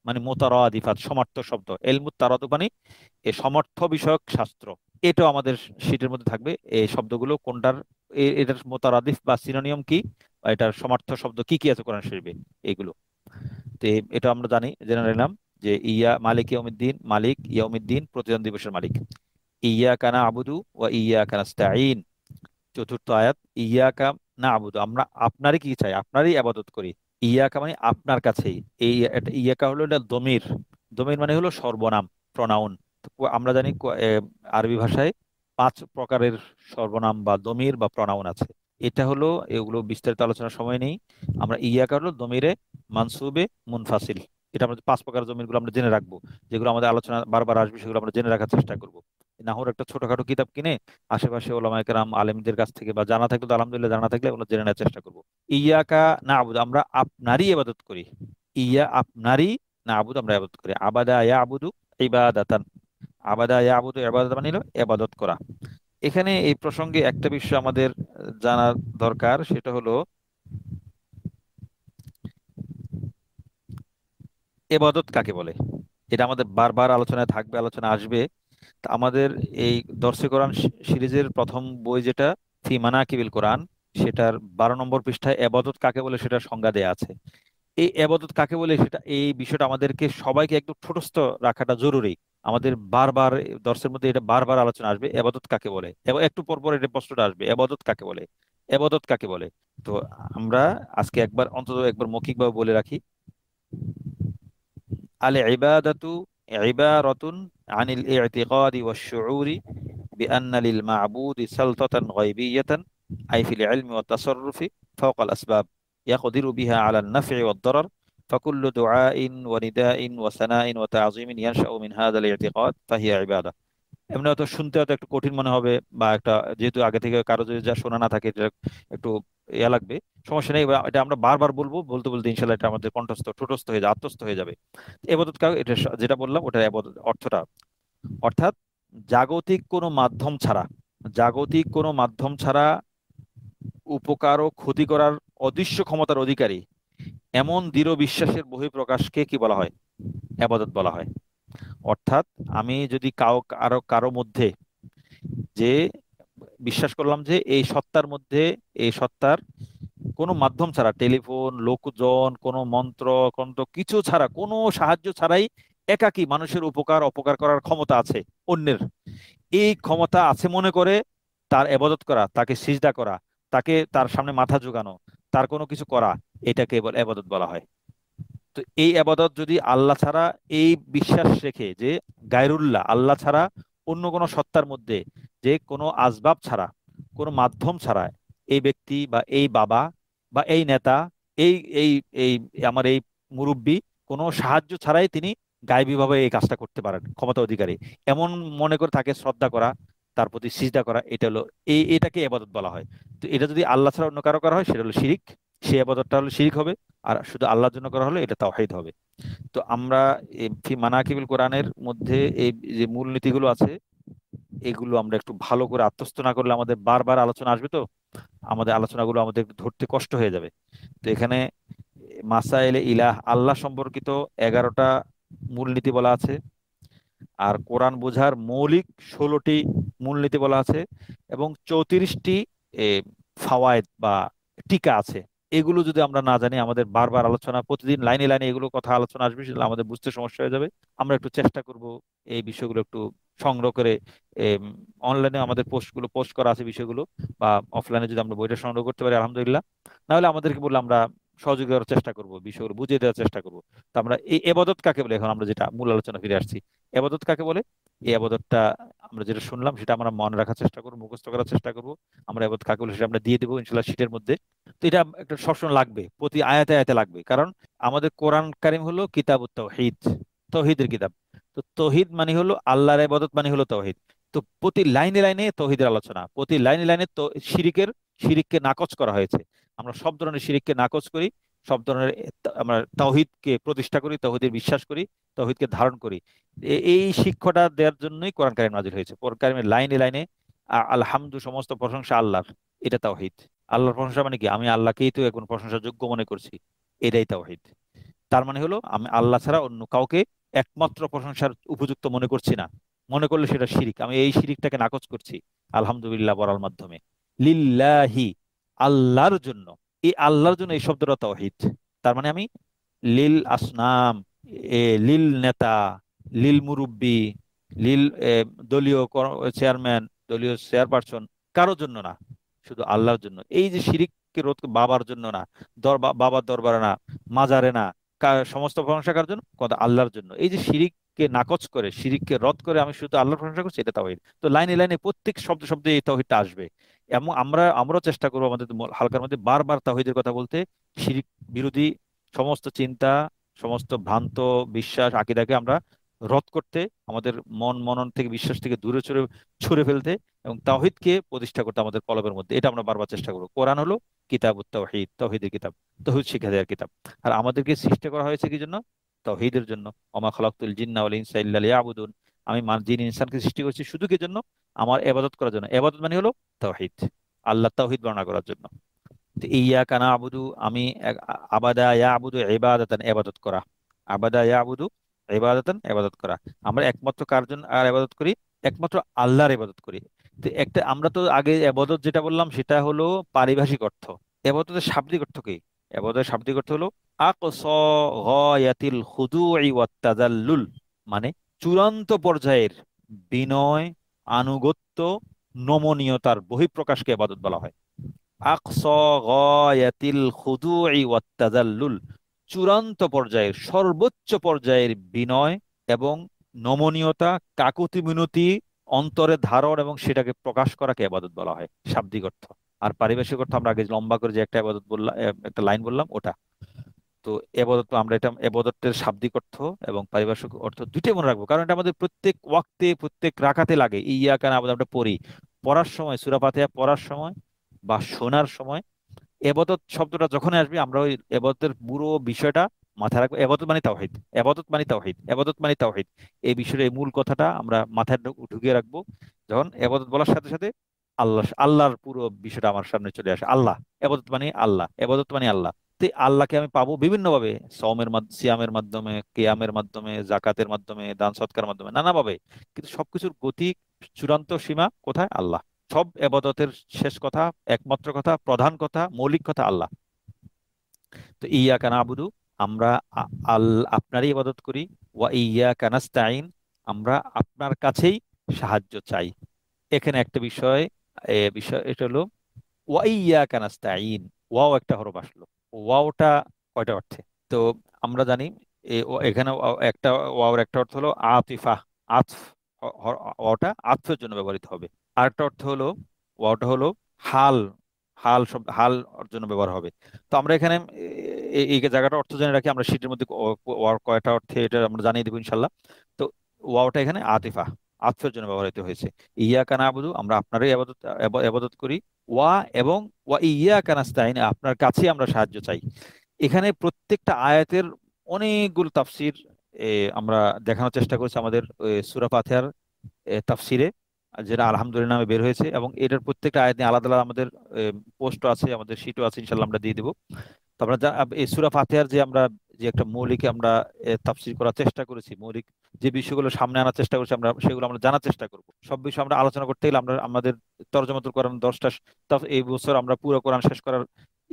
মানে মোতারাদিফাত, সমার্থক শব্দ। এলমুত তারাদুফ মানে এ সমর্থ বিষয়ক শাস্ত্র। এটাও আমাদের শীটের মধ্যে থাকবে। এই শব্দগুলো কোনটার এটার মোতারাদিফ বা সিনোনিয়ম কি, বা এটার সমার্থক শব্দ কি কি আছে কোরআন শরীফে, এইগুলো। তো এটা আমরা জানি, জেনে নিলাম যে মালিক ইয়াউমিদ্দিন, মালিক ইয়াউমিদ্দিন প্রতিদান দিবসের মালিক। ইয়াকা না'বুদু ওয়া ইয়াকা নাস্তাঈন, চতুর্থ আয়াত। ইয়াকা না'বুদু, আমরা আপনারই কি চাই, আপনারই ইবাদত করি। ইয়াকা মানে আপনার কাছেই। ইয়াকা হলো এটা দমির, দমির মানে হলো সর্বনাম, প্রনাউন। আমরা জানি আরবি ভাষায় 5 প্রকারের সর্বনাম বা দমির বা প্রনাউন আছে। এটা হলো, এগুলো বিস্তারিত আলোচনার সময় নেই। আমরা ইয়াকা হলো দমিরে মানসুবে মুনফাসিল, এটা আমরা 5 প্রকার জমিরগুলো আমরা জেনে রাখবো, যেগুলো আমাদের আলোচনা বারবার আসবে, সেগুলো আমরা জেনে রাখার চেষ্টা করব। নাহর একটা ছোটখাটো কিতাব কিনে আশেপাশে ওলামায়ে কেরাম আলেমদের কাছ থেকে, বা জানা থাকলে তো আলহামদুলিল্লাহ, জানা থাকলে ওগুলো জেনে নেওয়ার চেষ্টা করব। ইয়াকা না আবুদ, আমরা আপনারই ইবাদত করি। আপনারই না আবুদ, আমরা ইবাদত করি। আবাদা ইয়া আবুদু ইবাদাতান, আবাদা ইয়া আবুদু ইবাদাত মানে হলো ইবাদত করা। এখানে এই প্রসঙ্গে একটা বিষয় আমাদের জানা দরকার, সেটা হলো এবাদত কাকে বলে। এটা আমাদের বারবার আলোচনায় থাকবে, আলোচনা আসবে। তা আমাদের এই দর্শে কোরআন সিরিজের প্রথম বই যেটা ফি মানাকিবিল কোরআন, সেটার 12 নম্বর পৃষ্ঠায় এবাদত কাকে বলে সেটার সংজ্ঞা দেয়া আছে। এই এবাদত কাকে বলে সেটা, এই বিষয়টা আমাদেরকে সবাইকে একটু ছোটস্থ রাখাটা জরুরি। আমাদের বারবার দর্শের মধ্যে এটা বারবার আলোচনা আসবে, এবাদত কাকে বলে, এবং একটু পর পর এটা প্রশ্নটা আসবে, এবাদত কাকে বলে, এবাদত কাকে বলে। তো আমরা আজকে একবার অন্তত একবার মৌখিকভাবে বলে রাখি। আল ইবাদাতু ইবারাতুন আনিল ইতিকাদি ওয়াশ শুউরি বিআন্না লিল মা'বুদি সালতাতান গায়বিয়াতান আই ফিল ইলমি ওয়াত তাসাররুফি ফাওকা আল আসবাব ইয়াকদিরু বিহা আলা আন-নাফ'i ওয়াদ দারার فكل دعاء ونداء وثناء وتعظيم ينشأ من هذا الاعتقاد فهي عبادة। এমনি হয়তো শুনতে হয়তো একটু কঠিন মনে হবে, বা একটা, যেহেতু আগে থেকে কারো যদি যা শোনা না থাকে, এটা একটু ইয়া লাগবে। সমস্যা নেই, এটা আমরা বারবার বলবো, বলতে বলতে ইনশাল্লাহ এটা আমাদের কণ্ঠস্থ ঠোঁটস্থ হয়ে যাবে, আত্মস্থ হয়ে যাবে। এবাদত কাকে, এটা যেটা বললাম ওটা এবাদত অর্থটা, অর্থাৎ জাগতিক কোনো মাধ্যম ছাড়া, জাগতিক কোনো মাধ্যম ছাড়া উপকার ও ক্ষতি করার অদৃশ্য ক্ষমতার অধিকারী এমন দৃঢ় বিশ্বাসের বহিঃপ্রকাশকে কি বলা হয়, এবাদত বলা হয়। অর্থাৎ আমি যদি কারো মধ্যে যে বিশ্বাস করলাম যে এই সত্তার মধ্যে, এই সত্তার কোনো মাধ্যম ছাড়া, টেলিফোন, লোকজন, কোনো মন্ত্র কন্ত্র কিছু ছাড়া, কোনো সাহায্য ছাড়াই একাকী মানুষের উপকার অপকার করার ক্ষমতা আছে অন্যের, এই ক্ষমতা আছে মনে করে তার ইবাদত করা, তাকে সিজদা করা, তাকে তার সামনে মাথা ঝুঁকানো, তার কোনো কিছু করা, এটাকে ইবাদত বলা হয়। তো এই আবাদত যদি আল্লাহ ছাড়া, এই বিশ্বাস রেখে যে গায়রুল্লাহ, আল্লাহ ছাড়া অন্য কোনো সত্তার মধ্যে, যে কোনো আসবাব ছাড়া, কোনো মাধ্যম ছাড়া, এই ব্যক্তি বা এই বাবা বা এই নেতা, এই এই এই আমার এই মুরব্বি, কোনো সাহায্য ছাড়াই তিনি গায়বীভাবে এই কাজটা করতে পারেন, ক্ষমতা অধিকারী, এমন মনে করে তাকে শ্রদ্ধা করা, তার প্রতি সিজদা করা, এটা হলো এটাকে ইবাদত বলা হয়। তো এটা যদি আল্লাহ ছাড়া অন্য কারো করা হয়, সেটা হলো শিরিক, সেই ইবাদতটা হলো শিরিক হবে। আর শুধু আল্লাহর জন্য করা হলে এটা তাওহীদ হবে। তো আমরা এই ফি মানাকিবুল কোরআনের মধ্যে এই যে মূলনীতিগুলো আছে, এগুলো আমরা একটু ভালো করে আত্মস্থ না করলে আমাদের বারবার আলোচনা আসবে, তো আমাদের আলোচনাগুলো আমাদের একটু ধরতে কষ্ট হয়ে যাবে। তো এখানে মাসায়েলে ইলাহ, আল্লাহ সম্পর্কিত 11টা মূলনীতি বলা আছে, আর কোরআন বোঝার মৌলিক 16টি মূলনীতি বলা আছে, এবং 34টি এ, ফাওয়ায়েদ বা টিকা আছে। এগুলো যদি আমরা না জানি, আমাদের বারবার আলোচনা প্রতিদিন লাইনে লাইনে এগুলো কথা আলোচনা আসবে, সেগুলো আমাদের বুঝতে সমস্যা হয়ে যাবে। আমরা একটু চেষ্টা করব এই বিষয়গুলো একটু সংগ্রহ করে, অনলাইনে আমাদের পোস্টগুলো পোস্ট করা আছে বিষয়গুলো, বা অফলাইনে যদি আমরা বইটা সংগ্রহ করতে পারি আলহামদুলিল্লাহ। না হলে আমাদেরকে বললে আমরা সহযোগিতা করার চেষ্টা করব, বিষয়গুলো বুঝিয়ে দেওয়ার চেষ্টা করব। তো আমরা এই এবাদত কাকে বলে, এখন আমরা যেটা মূল আলোচনা ফিরে আসছি, এবাদত কাকে বলে, এই আবাদতটা আমরা যেটা শুনলাম সেটা আমরা মনে রাখার চেষ্টা করবো, মুখস্থ করার চেষ্টা করবো। আমরা আবাদত কাকে বলে সেটা আমরা দিয়ে দেবো ইনশাল্লাহ শীটের মধ্যে। তো এটা একটা সবসময় লাগবে, প্রতি আয়াতে আয়াতে লাগবে, কারণ আমাদের কোরআন কারিম হলো কিতাবুত তাওহীদ, তৌহিদের কিতাব। তো তৌহিদ মানে হলো আল্লাহর ইবাদত, মানে হলো তৌহিদ। তো প্রতি লাইনে লাইনে তৌহিদের আলোচনা, প্রতি লাইনে লাইনে তো শিরিককে নাকচ করা হয়েছে। আমরা সব ধরনের শিরিককে নাকচ করি, সব ধরনের আমরা তাওহীদকে প্রতিষ্ঠা করি, তাওহীদের বিশ্বাস করি, তাওহীদকে ধারণ করি। এই শিক্ষাটা দেওয়ার জন্যই কোরআন কারিম নাজিল হয়েছে। কোরআন কারিমের লাইনে লাইনে আলহামদু, সমস্ত প্রশংসা আল্লাহর, এটা তাওহীদ। আল্লাহর প্রশংসা মানে কি, আমি আল্লাহকেই তো এখন প্রশংসার যোগ্য মনে করছি, এটাই তাওহীদ। তার মানে হলো আমি আল্লাহ ছাড়া অন্য কাউকে একমাত্র প্রশংসার উপযুক্ত মনে করছি না, মনে করলে সেটা শিরিক। আমি এই শিরিকটাকে নাকচ করছি আলহামদুলিল্লাহ বলার মাধ্যমে। লিল্লাহি, আল্লাহর জন্য। এই আল্লাহর জন্য এই শব্দটা তাওহীদ। তার মানে আমি লিল আসনাম, লিল নেতা, লিল মুরব্বি, লিল দলীয় চেয়ারম্যান, দলীয় চেয়ারপারসন, কারোর জন্য না, শুধু আল্লাহর জন্য। এই যে শিরিককে রোধ, বাবার জন্য না, বাবার দরবারে না, মাজারে না, সমস্ত প্রশংসা কার জন্য? কথা আল্লাহর জন্য। এই যে শিরিককে নাকচ করে, শিরিককে রদ করে আমি শুধু আল্লাহর প্রশংসা করছি, এটা তাওহীদ। তো লাইনে লাইনে প্রত্যেক শব্দ শব্দে এই তাওহীদটা আসবে। এবং আমরাও চেষ্টা করবো আমাদের হালকার মধ্যে বারবার তাওহীদের কথা বলতে, শিরিক বিরোধী সমস্ত চিন্তা, সমস্ত ভ্রান্ত বিশ্বাস আকীদাকে আমরা রদ করতে, আমাদের মন মনন থেকে, বিশ্বাস থেকে দূরে ছুড়ে ছুড়ে ফেলতে, এবং তাওহীদকে প্রতিষ্ঠা করতে আমাদের কলবের মধ্যে। এটা আমরা বারবার চেষ্টা করবো। কোরআন হলো কিতাবুত তাওহীদ, তাওহীদের কিতাব, তাওহীদ শিক্ষা দেওয়ার কিতাব। আর আমাদেরকে সৃষ্টি করা হয়েছে কি জন্য? তাওহীদের জন্য। ওমা খালাকতুল জিন্না ওয়াল ইনসা ইল্লা লিয়াবুদুন। আমি জিন ইনসানকে সৃষ্টি করছি শুধু কি জন্য? আমার ইবাদত করার জন্য। ইবাদত মানে হলো তাওহীদ, আল্লাহ তাওহীদ বর্ণনা করার জন্য। তো ইয়াকা নাবুদু, আমি আবাদা ইয়াবুদু ইবাদাতান, ইবাদত করা। আবাদা ইয়াবুদু ইবাদাতান, ইবাদত করা। আমরা একমাত্র কার জন্য আর ইবাদত করি? একমাত্র আল্লাহর ইবাদত করি। তো একটা, আমরা তো আগে ইবাদত যেটা বললাম সেটা হলো পারিভাষিক অর্থ। ইবাদতের শাব্দিক অর্থ কি? ইবাদতের শাব্দিক অর্থ হলো আকসা গায়াতিল খুদুই ওয়াত তাযাল্লুল, মানে চূড়ান্ত পর্যায়ের বিনয়, আনুগত্য, নমনীয়তার বহিঃপ্রকাশকে ইবাদত বলা হয়। আকসা গায়াতিল খুদুই ওয়াত তাযাল্লুল, চূড়ান্ত পর্যায়ের, সর্বোচ্চ পর্যায়ের বিনয় এবং নমনীয়তা, কাকুতি মিনতি অন্তরে ধারণ এবং সেটাকে প্রকাশ করাকে ইবাদত বলা হয়, শাব্দিক অর্থ। আর পারিভাষিক অর্থ আমরা আগে লম্বা করে যে একটা ইবাদত বললাম, একটা লাইন বললাম, ওটা। তো এবাদত, আমরা এটা এবাদতের শাব্দিক অর্থ এবং পারিভাষিক অর্থ দুইটাই মনে রাখবো, কারণ এটা আমাদের প্রত্যেক ওয়াক্তে, প্রত্যেক রাকাতে লাগে। ইয়াকা নাবুদু আমরা পড়ি, পড়ার সময়, সূরা ফাতিহা পড়ার সময় বা শোনার সময় এবাদত শব্দটা যখন আসবে, আমরা ওই এবাদতের পুরো বিষয়টা মাথায় রাখবো। এবাদত মানে তাওহীদ, এবাদত মানে তাওহীদ, এবাদত মানে তাওহীদ। এই বিষয়ের এই মূল কথাটা আমরা মাথায় ঢুকিয়ে রাখবো। যখন এবাদত বলার সাথে সাথে আল্লাহর পুরো বিষয়টা আমার সামনে চলে আসে। আল্লাহ, এবাদত মানে আল্লাহ, এবাদত মানে আল্লাহ। তো এই আল্লাহকে আমি পাবো বিভিন্ন ভাবে, সওমের মাধ্যমে, সিয়ামের মাধ্যমে, কিয়ামের মাধ্যমে, জাকাতের মাধ্যমে, দান সৎকার মাধ্যমে, নানাভাবে। কিন্তু সবকিছুর গতি, চূড়ান্ত সীমা কোথায়? আল্লাহ। সব এবাদতের শেষ কথা, একমাত্র কথা, প্রধান কথা, মৌলিক কথা আল্লাহ। তো ইয়াকা নাবুদু, আমরা আপনারই ইবাদত করি। ওয়া ইয়াকা নাস্তাইন, আমরা আপনার কাছেই সাহায্য চাই। এখানে একটা বিষয়, বিষয় এটা হলো ওয়া ইয়াকা নাস্তাইন, ওয়াও একটা হরফ আসলো। ওয়াওটা কয়টা অর্থে? তো আমরা জানি এখানে একটা ওয়াওর একটা অর্থ হলো আতিফা, আতফ। ওয়াওটা আতফের জন্য ব্যবহৃত হবে। আরেকটা অর্থ হলো, ওয়াওটা হলো হাল, হাল শব্দ, হাল এর জন্য ব্যবহার হবে। তো আমরা এখানে এই জায়গাটা অর্থ জেনে রাখি, আমরা শীটের মধ্যে ওয়ার কয়টা অর্থে এটা আমরা জানিয়ে দেবো ইনশাল্লাহ। তো ওয়াওটা এখানে আতিফা, আতফের জন্য ব্যবহৃত হয়েছে। ইয়াকা নাবুদু, আমরা আপনারই ইবাদত ইবাদত করি। ওয়া এবং ওয়া ইয়াকা নাস্তাইন, আপনার কাছে আমরা সাহায্য চাই। এখানে প্রত্যেকটা আয়াতের অনেকগুলো তাফসির আমরা দেখানোর চেষ্টা করছি আমাদের সূরা ফাতিহার তাফসিরে, যেটা আলহামদুলিল্লাহ নামে বের হয়েছে। এবং এটার প্রত্যেকটা আয়াত নিয়ে আলাদা আলাদা আমাদের পোস্টও আছে, আমাদের শিটও আছে, ইনশাল্লাহ আমরা দিয়ে দেবো। তো আমরা এই সূরা ফাতিহার যে আমরা যে একটা মৌলিক আমরা তাফসীর করার চেষ্টা করেছি, মৌলিক যে বিষয়গুলো সামনে আনার চেষ্টা করছি, আমরা সেগুলো আমরা জানার চেষ্টা করব। সব বিষয় আমরা আলোচনা করতে গেলে আমরা আমাদের তরজমাতুল কোরআন 10টা, এই বছর আমরা পুরো কোরআন শেষ করার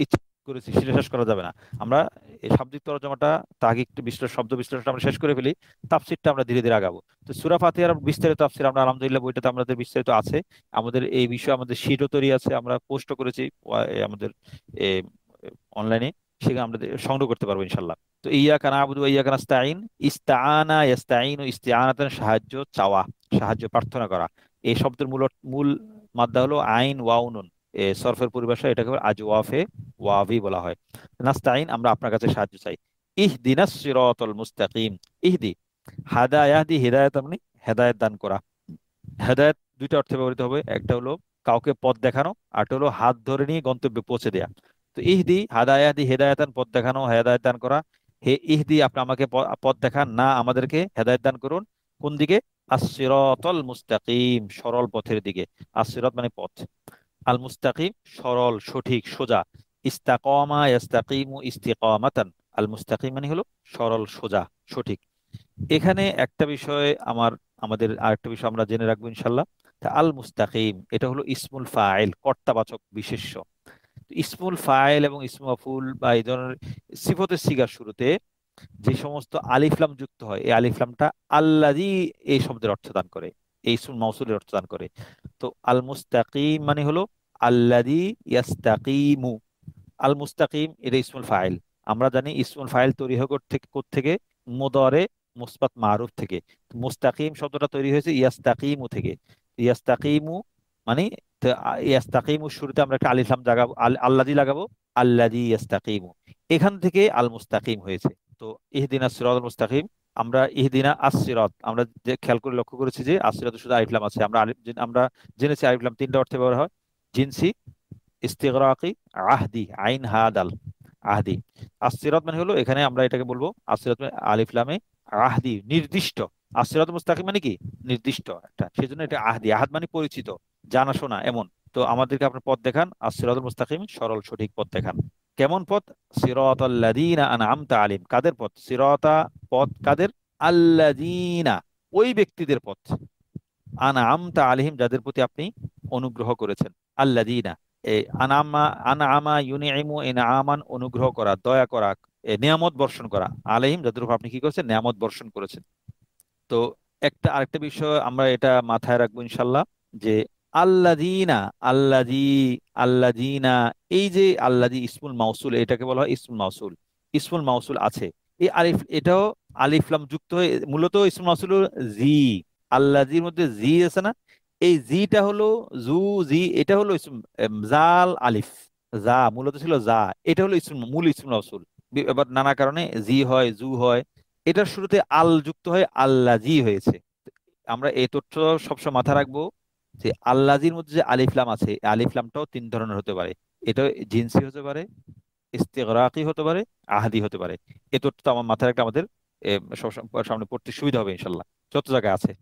ইচ্ছা করেছি, সেটা শেষ করা যাবে না। আমরা এই শাব্দিক তরজমাটা, তাহিক বিশ্লেষণ, শব্দ বিশ্লেষণ আমরা শেষ করে ফেলি, তাফসীরটা আমরা ধীরে ধীরে আগাবো। তো সূরা ফাতিহার বিস্তারিত তাফসীর আমরা আলহামদুলিল্লাহ বইটাতে আমাদের বিস্তারিত আছে। আমাদের এই বিষয়ে আমাদের শীটও তৈরি আছে, আমরা পোস্টও করেছি আমাদের অনলাইনে, সেখানে আমরা সংগ্রহ করতে পারবো ইনশাল্লাহ। তো ইয়াকা নাবুদু ওয়া ইয়াকা নাস্তাইন, ইস্তাআনা ইয়াস্তাইনু ইস্তিআনাতান, সাহায্য চাওয়া, সাহায্য প্রার্থনা করা। এই শব্দের মূল মাদ্দা হলো আইন ওয়াও নুন। সরফের পরিভাষা এটাকে আজওয়াফে ওয়াভি বলা হয়। নাস্তাইন, আমরা আপনার কাছে সাহায্য চাই। ইহদিনাস সিরাতাল মুস্তাকিম, ইহদি, হাদা ইয়াহদি, হিদায়াত মানে হেদায়েত দান করা। হেদায়েত দুইটা অর্থে ব্যবহৃত হবে, একটা হলো কাউকে পথ দেখানো, আর একটা হলো হাত ধরে নিয়ে গন্তব্যে পৌঁছে দেয়া। তো ইহদি, হাদায়াতি, হেদায়েতান, পথ দেখানো, হেদায়েত দান করা। হে ইহদি, আপনি আমাকে পথ দেখান, না আমাদেরকে হেদায়েত দান করুন। কোন দিকে? আস-সিরাতাল মুস্তাকিম, সরল পথের দিকে। আস-সিরাত মানে পথ, আল মুস্তাকিম সরল, সঠিক, সোজা। ইস্তাকামা ইস্তাকিমু ইস্তিকামাতান, আল মুস্তাকিম মানে হলো সরল, সোজা, সঠিক। এখানে একটা বিষয় আমাদের আরেকটা বিষয় আমরা জেনে রাখবো ইনশাল্লাহ। তা আল মুস্তাকিম এটা হলো ইসমুল ফাইল, কর্তাবাচক বিশেষ্য। তো ইসমুল ফাইল এবং ইসমুল মাফুল বা এই ধরনের সিফতের সিগার শুরুতে যে সমস্ত আলিফলাম যুক্ত হয়, এই আলিফলামটা আল্লাযী এই শব্দের অর্থ দান করে, এই ইসমুল মাউসুলের অর্থ দান করে। তো আল মুস্তাকিম মানে হলো আল্লাযী ইয়াস্তাকিমু। আল মুস্তাকিম এটা ইসমুল ফাইল। আমরা জানি ইসমুল ফাইল তৈরি হয় থেকে মুদারে মুসবাত মারুফ থেকে। মুস্তাকিম শব্দটা তৈরি হয়েছে ইয়াস্তাকিমু থেকে। ইয়াস্তাকিমু মানে ইয়াস্তাকিমু শুরুতে আমরা একটা আলিফ লাম লাগাবো, আল্লাযী লাগাবো, আল্লাযী ইয়াস্তাকিমু, এখান থেকে আল মুস্তাকিম হয়েছে। তো ইহদিনাস সিরাতাল মুস্তাকিম, আমরা ইহদিনা আস-সিরাত, আমরা যে খেয়াল করে লক্ষ্য করেছি যে আস-সিরাত শুধু আলিফ লাম আছে। আমরা জেনেছি আলিফ লাম তিনটা অর্থে ব্যবহার হয়: জিনসি, ইস্তিগরাকি, আহদি, আইন হা দাল, আহদি। আসসিরাত মানে হলো, এখানে আমরা এটাকে বলবো আসসিরাত মানে আলিফ লামে আহদি, নির্দিষ্ট। আসসিরাত মুস্তাকিম মানে কি? নির্দিষ্ট একটা, সেই জন্য এটা আহদি। আহাদ মানে পরিচিত, জানাশোনা এমন। তো আমাদেরকে আপনার পথ দেখান, আসসিরাতুল মুস্তাকিম সরল সঠিক পথ দেখান। কেমন পথ? সিরাতাল লাযীনা আনআমতা আলাইহিম, কাদের পথ? সিরাতা পথ কাদের? আল্লাযীনা ওই ব্যক্তিদের পথ, আনআমতা আলাইহিম যাদের প্রতি আপনি অনুগ্রহ করেছেন। আল্লাযীনা, এই আনামা, আনআমা ইউনিমু ইনআমান অনুগ্রহ করা, দয়া করা, নিয়ামত বর্ষণ করা, আলাইহিম যাদের উপর আপনি কি করেছেন? নিয়ামত বর্ষণ করেছেন। তো আরেকটা বিষয় আমরা এটা মাথায় রাখবো ইনশাল্লাহ, যে আল্লাযীনা, আল্লাযী, আল্লাযীনা, এই যে আল্লাযী ইসমুল মাউসুল, এটাকে বলা হয় ইসমুল মাউসুল। ইসমুল মাউসুল আছে, এই আলিফ, এটাও আলিফ লাম যুক্ত হয়ে মূলত ইসমুল মাউসুল হলো জি। আল্লাযীর মধ্যে জি আছে না, এই জিটা হলো জু, জি এটা হলো ইসম, জাল আলিফ, যা মূলত ছিল যা, এটা হলো ইসম, মূল ইসমুল মাউসুল। এবার নানা কারণে জি হয়, জু হয়, এটার শুরুতে আল যুক্ত হয়ে আল্লাজি হয়েছে। আমরা এই তথ্য সবসময় মাথা রাখবো যে আল্লাজির মধ্যে যে আলিফলাম আছে, এই আলিফলামটাও তিন ধরনের হতে পারে। এটা জিনসি হতে পারে, ইস্তিগরাকি হতে পারে, আহাদি হতে পারে। এই তথ্যটা আমার মাথায় রাখলে আমাদের সবসময় সামনে পড়তে সুবিধা হবে ইনশাল্লাহ, যত জায়গায় আছে।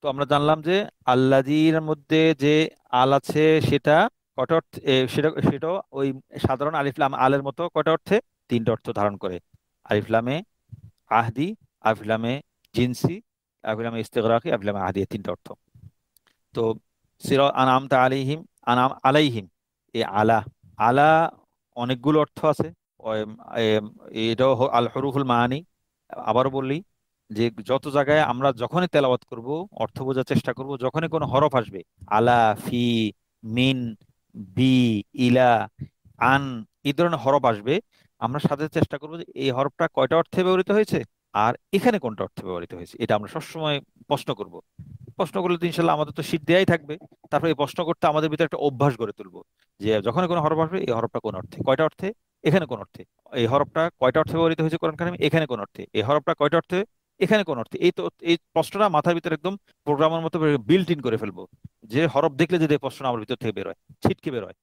তো আমরা জানলাম যে আল্লাজির মধ্যে যে আল আছে সেটা কটা অর্থে, সেটাও ওই সাধারণ আলিফলাম আলের মতো কটা অর্থে? তিনটা অর্থ ধারণ করে। আলিফলামে আহদি, আফিলামে জিনসি, আফিলামে ইস্তেগরাকি, আফিলামে আহদি, এই তিনটা অর্থ। তো আনামতা আলাইহিম, আনাম আলাইহিম, এ আলা, আলা অনেকগুলো অর্থ আছে। ওই- এম, এটাও আল হরুফুল মাআনি। আবারও বললি যে যত জায়গায় আমরা যখনই তেলাওয়াত করব, অর্থ বোঝার চেষ্টা করব, যখনই কোনো হরফ আসবে, আলা, ফি, মিন, বি, ইলা, আন, এই ধরনের হরফ আসবে, আমরা সাথে চেষ্টা করবো যে এই হরফটা কয়টা অর্থে ব্যবহৃত হয়েছে আর এখানে কোনটা অর্থে ব্যবহৃত হয়েছে, এটা আমরা সবসময় প্রশ্ন করব। প্রশ্ন করলে তো ইনশাল্লাহ আমাদের তো শীত দেয়াই থাকবে। তারপরে এই প্রশ্ন করতে আমাদের ভিতরে একটা অভ্যাস গড়ে তুলবো, যে যখন কোনো হরফ আসবে এই হরফটা কোন অর্থে, কয়টা অর্থে, এখানে কোন অর্থে, এই হরফটা কয়টা অর্থে ব্যবহৃত হয়েছে কোরআন কারিমে, এখানে কোন অর্থে, এই হরফটা কয়টা অর্থে, এখানে কোন অর্থে। এই তো এই প্রশ্নটা মাথার ভিতরে একদম প্রোগ্রামের মতো বিল্ট ইন করে ফেলবো, যে হরফ দেখলে যে এই প্রশ্ন আমার ভিতর থেকে বেরোয়, ছিটকে বেরোয়।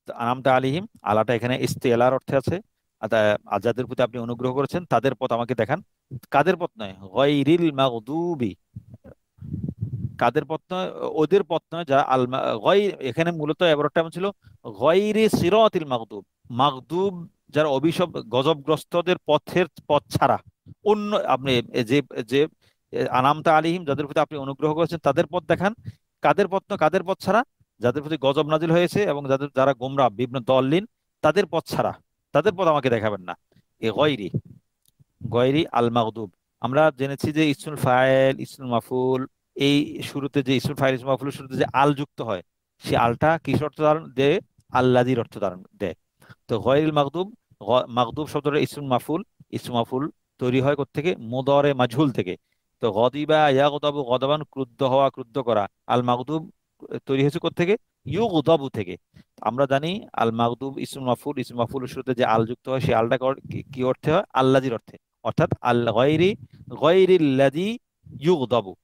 তো আনামতা আলিহিম, আলাটা এখানে ইস্তেলার অর্থে আছে। আর যাদের প্রতি আপনি অনুগ্রহ করেছেন তাদের পথ আমাকে দেখান। কাদের পথ নয়, গায়রিল মাগদুবি, কাদের পথ নয়, ওদের পথ নয়, যা এখানে মূলত এবারটা এমন ছিল, গায়রি সিরাতিল মাগদুব, মাগদুব যারা অভিশপ গজবগ্রস্তদের পথের পথ ছাড়া অন্য, আপনি যে যে আনামতা আলিহিম যাদের প্রতি আপনি অনুগ্রহ করেছেন তাদের পথ দেখান। কাদের পথ নয়, কাদের পথ ছাড়া? যাদের প্রতি গজব নাজিল হয়েছে এবং যারা গোমরা বিভ্রান্ত দল্লিন, তাদের পথ ছাড়া, তাদের পথ আমাকে দেখাবেন না। এ গয়রি, গয়রি আল মাগদুব। আমরা জেনেছি যে ইসমুল ফাইল, ইসমুল মাফুল, এই শুরুতে যে ইসমুল ফাইল, ইসমুল মাফুলের শুরুতে যে আল যুক্ত হয়, সে আলটা কিস অর্থ ধারণ দেয়? আল্লাদির অর্থ ধারণ দেয়। তো গয়রিল মাগদুব, মাগদুব শব্দটা ইসমুল মাফুল। ইসমুল মাফুল তৈরি হয় কোত্থেকে? মুদরে মাজহুল থেকে। তো গদিবা ইয়াগদাবু গদাবান, ক্রুদ্ধ হওয়া, ক্রুদ্ধ করা। আল মাগদুব তৈরি হয়েছে কোত্থেকে? ইউগদাবু থেকে। আমরা জানি আল মাগদুব ইসমুল মাফুল, ইসমুল মাফুলের শুরুতে যে আল যুক্ত হয়, সেই আলটা কি অর্থে হয়? আল্লাদির অর্থে। অর্থাৎ আল গয়রি, গয়রিল্লাযী ইউগদাবু,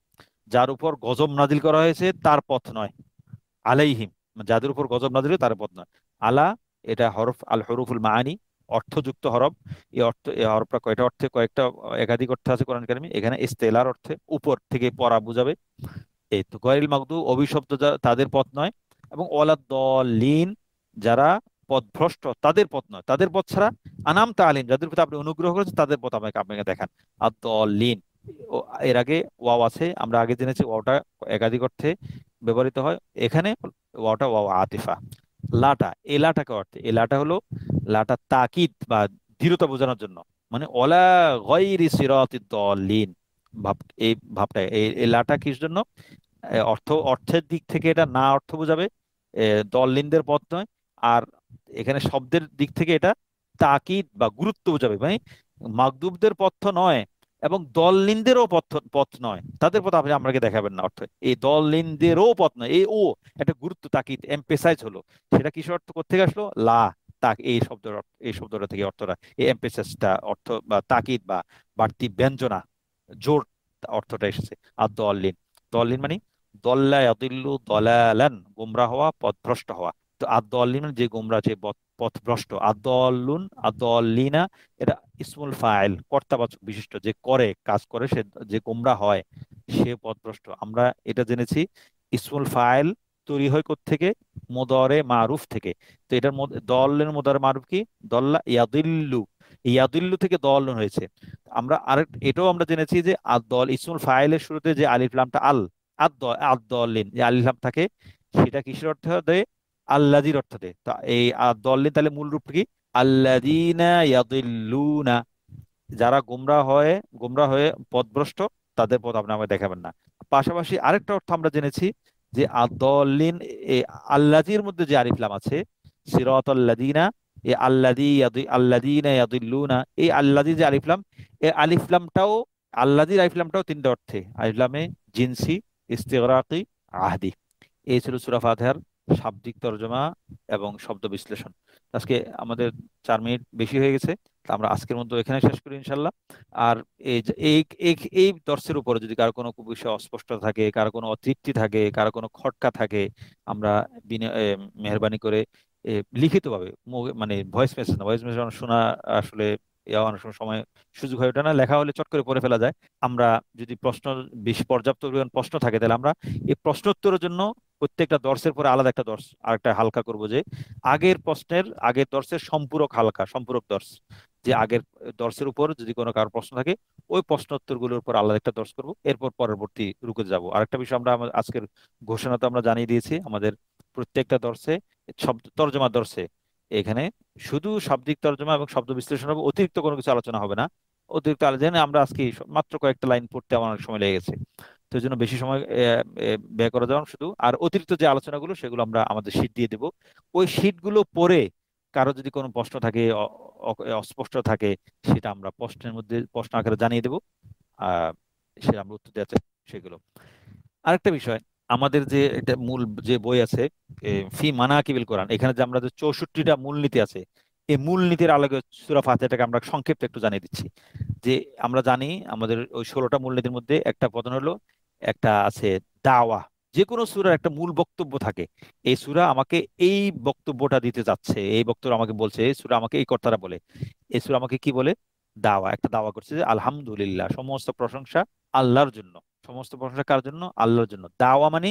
যার উপর গজব নাজিল করা হয়েছে তার পথ নয়। আলাইহিম, যাদের উপর গজব নাজিল হয় তার পথ নয়। আলা, এটা হরফ, আল হরুফুল মাআনি, অর্থযুক্ত হরফ। এই হরফটা কয়টা অর্থে, কয়েকটা একাধিক অর্থে আছে কোরআন কারিমে। এখানে ইস্তেলার অর্থে উপর থেকে পড়া বুঝাবে। এই তো গয়রিল মাগদুব অভিশপ্ত, তাদের পথ নয়। এবং ওয়ালাদ দলিন, যারা পথভ্রষ্ট তাদের পথ নয়, তাদের পথ ছাড়া। আনাম তালিম, যাদের প্রতি আপনি অনুগ্রহ করেছেন তাদের পথ আপনাকে আপনাকে দেখান। আদ দলিন, এর আগে ওয়াও আছে, আমরা আগে জেনেছি ওয়াওটা একাধিক অর্থে ব্যবহৃত হয়। এখানে ওয়াওটা ওয়াও আতিফা। লাটা, এ লাটাকে অর্থে, এ লাটা হলো, লাটা তাকিদ বা দৃঢ়তা বোঝানোর জন্য, মানে ওলা গায়রি সিরাতিদ দাল্লিন ভাব, এই ভাবটা, এই লাটা কিসের জন্য? অর্থের দিক থেকে এটা না অর্থ বোঝাবে, দল্লিনদের পথ নয়। আর এখানে শব্দের দিক থেকে এটা তাকিদ বা গুরুত্ব বোঝাবে, মানে মাগদুবদের পথ তো নয় এবং দল্লিনদেরও পথ পথ নয়, তাদের পথ আপনি আমাকে দেখাবেন না অর্থ, এই দল্লিনদেরও পথ নয়, এই ও একটা গুরুত্ব, তাকিদ, এমপেসাইজ হলো। সেটা কিসের অর্থ কোত্থেকে আসলো? লা, তাক, এই শব্দের অর্থ, এই শব্দটা থেকে অর্থটা, এই এমপেসাইজটা অর্থ বা তাকিদ বা বাড়তি ব্যঞ্জনা, জোর অর্থটা এসেছে। আর দল্লিন, দল্লিন মানে দল্লা ইয়াদিল্লু দলালান, গোমরা হওয়া, পথভ্রষ্ট হওয়া। তো আদ-দল্লিন মানে যে গোমরা, যে পথভ্রষ্ট। আদ-দল্লুন, আদ-দল্লিনা, এটা ইসমুল ফাইল, কর্তাবাচক বিশিষ্ট, যে করে, কাজ করে, সে যে গোমরা হয় সে পথভ্রষ্ট। আমরা এটা জেনেছি ইসমুল ফাইল তৈরি হয় থেকে, মোদরে মারুফ থেকে। তো এটার মধ্যে দলের মোদরে মারুফ কি? দল্লা ইয়াদিল্লু, ইয়াদিল্লু থেকে দল হয়েছে। আমরা আরেক এটাও আমরা জেনেছি যে আদ-দল ইসমুল ফাইলের শুরুতে যে আলিফ লামটা আল, আদ-দলিন যে আলিফ লাম থাকে, সেটা কিসের অর্থ দেয়? আল্লাযির অর্থ দেয়। তো এই আদ-দলিন তাহলে মূল রূপ কি? আল্লাযীনা ইয়াদিল্লুনা, যারা গোমরা হয়ে পথভ্রষ্ট, তাদের পথ আপনি আমাকে দেখাবেন না। পাশাপাশি আরেকটা অর্থ আমরা জেনেছি যে আদ-দলিন, আল্লাযির মধ্যে যে আলিফ লাম আছে, সিরাতাল্লাযীনা, এই আল্লাযীনা ইয়াদিল্লুনা, এই আল্লাযী যে আলিফ লাম, এই আলিফ লামটাও, আল্লাযীর আলিফ লামটাও তিনটা অর্থে, আলিফ লামে জিনসি, ইস্তিগরাকি, আহদি। এই ছিল সূরা ফাতিহার শাব্দিক তর্জমা এবং শব্দ বিশ্লেষণ। আজকে আমাদের 4 মিনিট বেশি হয়ে গেছে, তা আমরা আজকের মতো এখানে শেষ করি ইনশাল্লাহ। আর এই যে এই দর্শের উপরে যদি কারো কোনো বিষয় অস্পষ্ট থাকে, কারো কোনো অতৃপ্তি থাকে, কারো কোনো খটকা থাকে, আমরা মেহরবানি করে লিখিতভাবে, মানে ভয়েস মেসেজ না, ভয়েস মেসেজ শোনা আসলে অনেক সময় সময় সুযোগ হয়ে ওঠে না, লেখা হলে চট করে পড়ে ফেলা যায়। আমরা যদি প্রশ্ন, বেশি পর্যাপ্ত পরিমাণ প্রশ্ন থাকে, তাহলে আমরা এই প্রশ্নোত্তরের জন্য প্রত্যেকটা দর্শের পরে আলাদা একটা দর্শ আরেকটা হালকা করব, যে আগের দর্শের সম্পূরক হালকা, সম্পূরক দর্শ, যে আগের দর্শের উপর যদি কোনো কারো প্রশ্ন থাকে, ওই প্রশ্নোত্তর গুলোর উপর আলাদা একটা দর্শ করব, এরপর পরবর্তী রুকে যাব। আরেকটা বিষয়, আমরা আজকের ঘোষণা তো আমরা জানিয়ে দিয়েছি, আমাদের প্রত্যেকটা দর্শে, শব্দ তর্জমা দর্শে, এখানে শুধু শাব্দিক তর্জমা এবং শব্দ বিশ্লেষণ হবে, অতিরিক্ত কোনো কিছু আলোচনা হবে না। অতিরিক্ত আলোচনা আমরা আজকে মাত্র কয়েকটা লাইন পড়তে আমার অনেক সময় লেগে গেছে, তো এই জন্য বেশি সময় ব্যয় করা যাবে না। শুধু আর অতিরিক্ত যে আলোচনাগুলো, সেগুলো আমরা আমাদের শীট দিয়ে দেব। ওই শীটগুলো পড়ে কারো যদি কোনো প্রশ্ন থাকে, অস্পষ্ট থাকে, সেটা আমরা প্রশ্নের মধ্যে প্রশ্ন আকারে জানিয়ে দেব। আহ সেটা আমরা উত্তর দেওয়ার চেষ্টা করব সেগুলো। আরেকটা বিষয়, আমাদের যে এটা মূল যে বই আছে, ফি মানাকিবিল কোরআন, এখানে যে আমরা যে 64টা মূলনীতি আছে, এই মূলনীতির আলোকে সূরা ফাতিহাটাকে আমরা সংক্ষেপে একটু জানিয়ে দিচ্ছি। যে আমরা জানি আমাদের ওই 16টা মূলনীতির মধ্যে একটা প্রধান হলো, একটা আছে দাওয়া। যে কোনো সূরার একটা মূল বক্তব্য থাকে, এই সূরা আমাকে এই বক্তব্যটা দিতে যাচ্ছে, এই বক্তব্য আমাকে বলছে, এই সূরা আমাকে এই কথাটা বলে, এই সূরা আমাকে কি বলে? দাওয়া, একটা দাওয়া করছে যে আলহামদুলিল্লাহ, সমস্ত প্রশংসা আল্লাহর জন্য। সমস্ত প্রশংসা কার জন্য? আল্লাহর জন্য। দাওয়া মানে,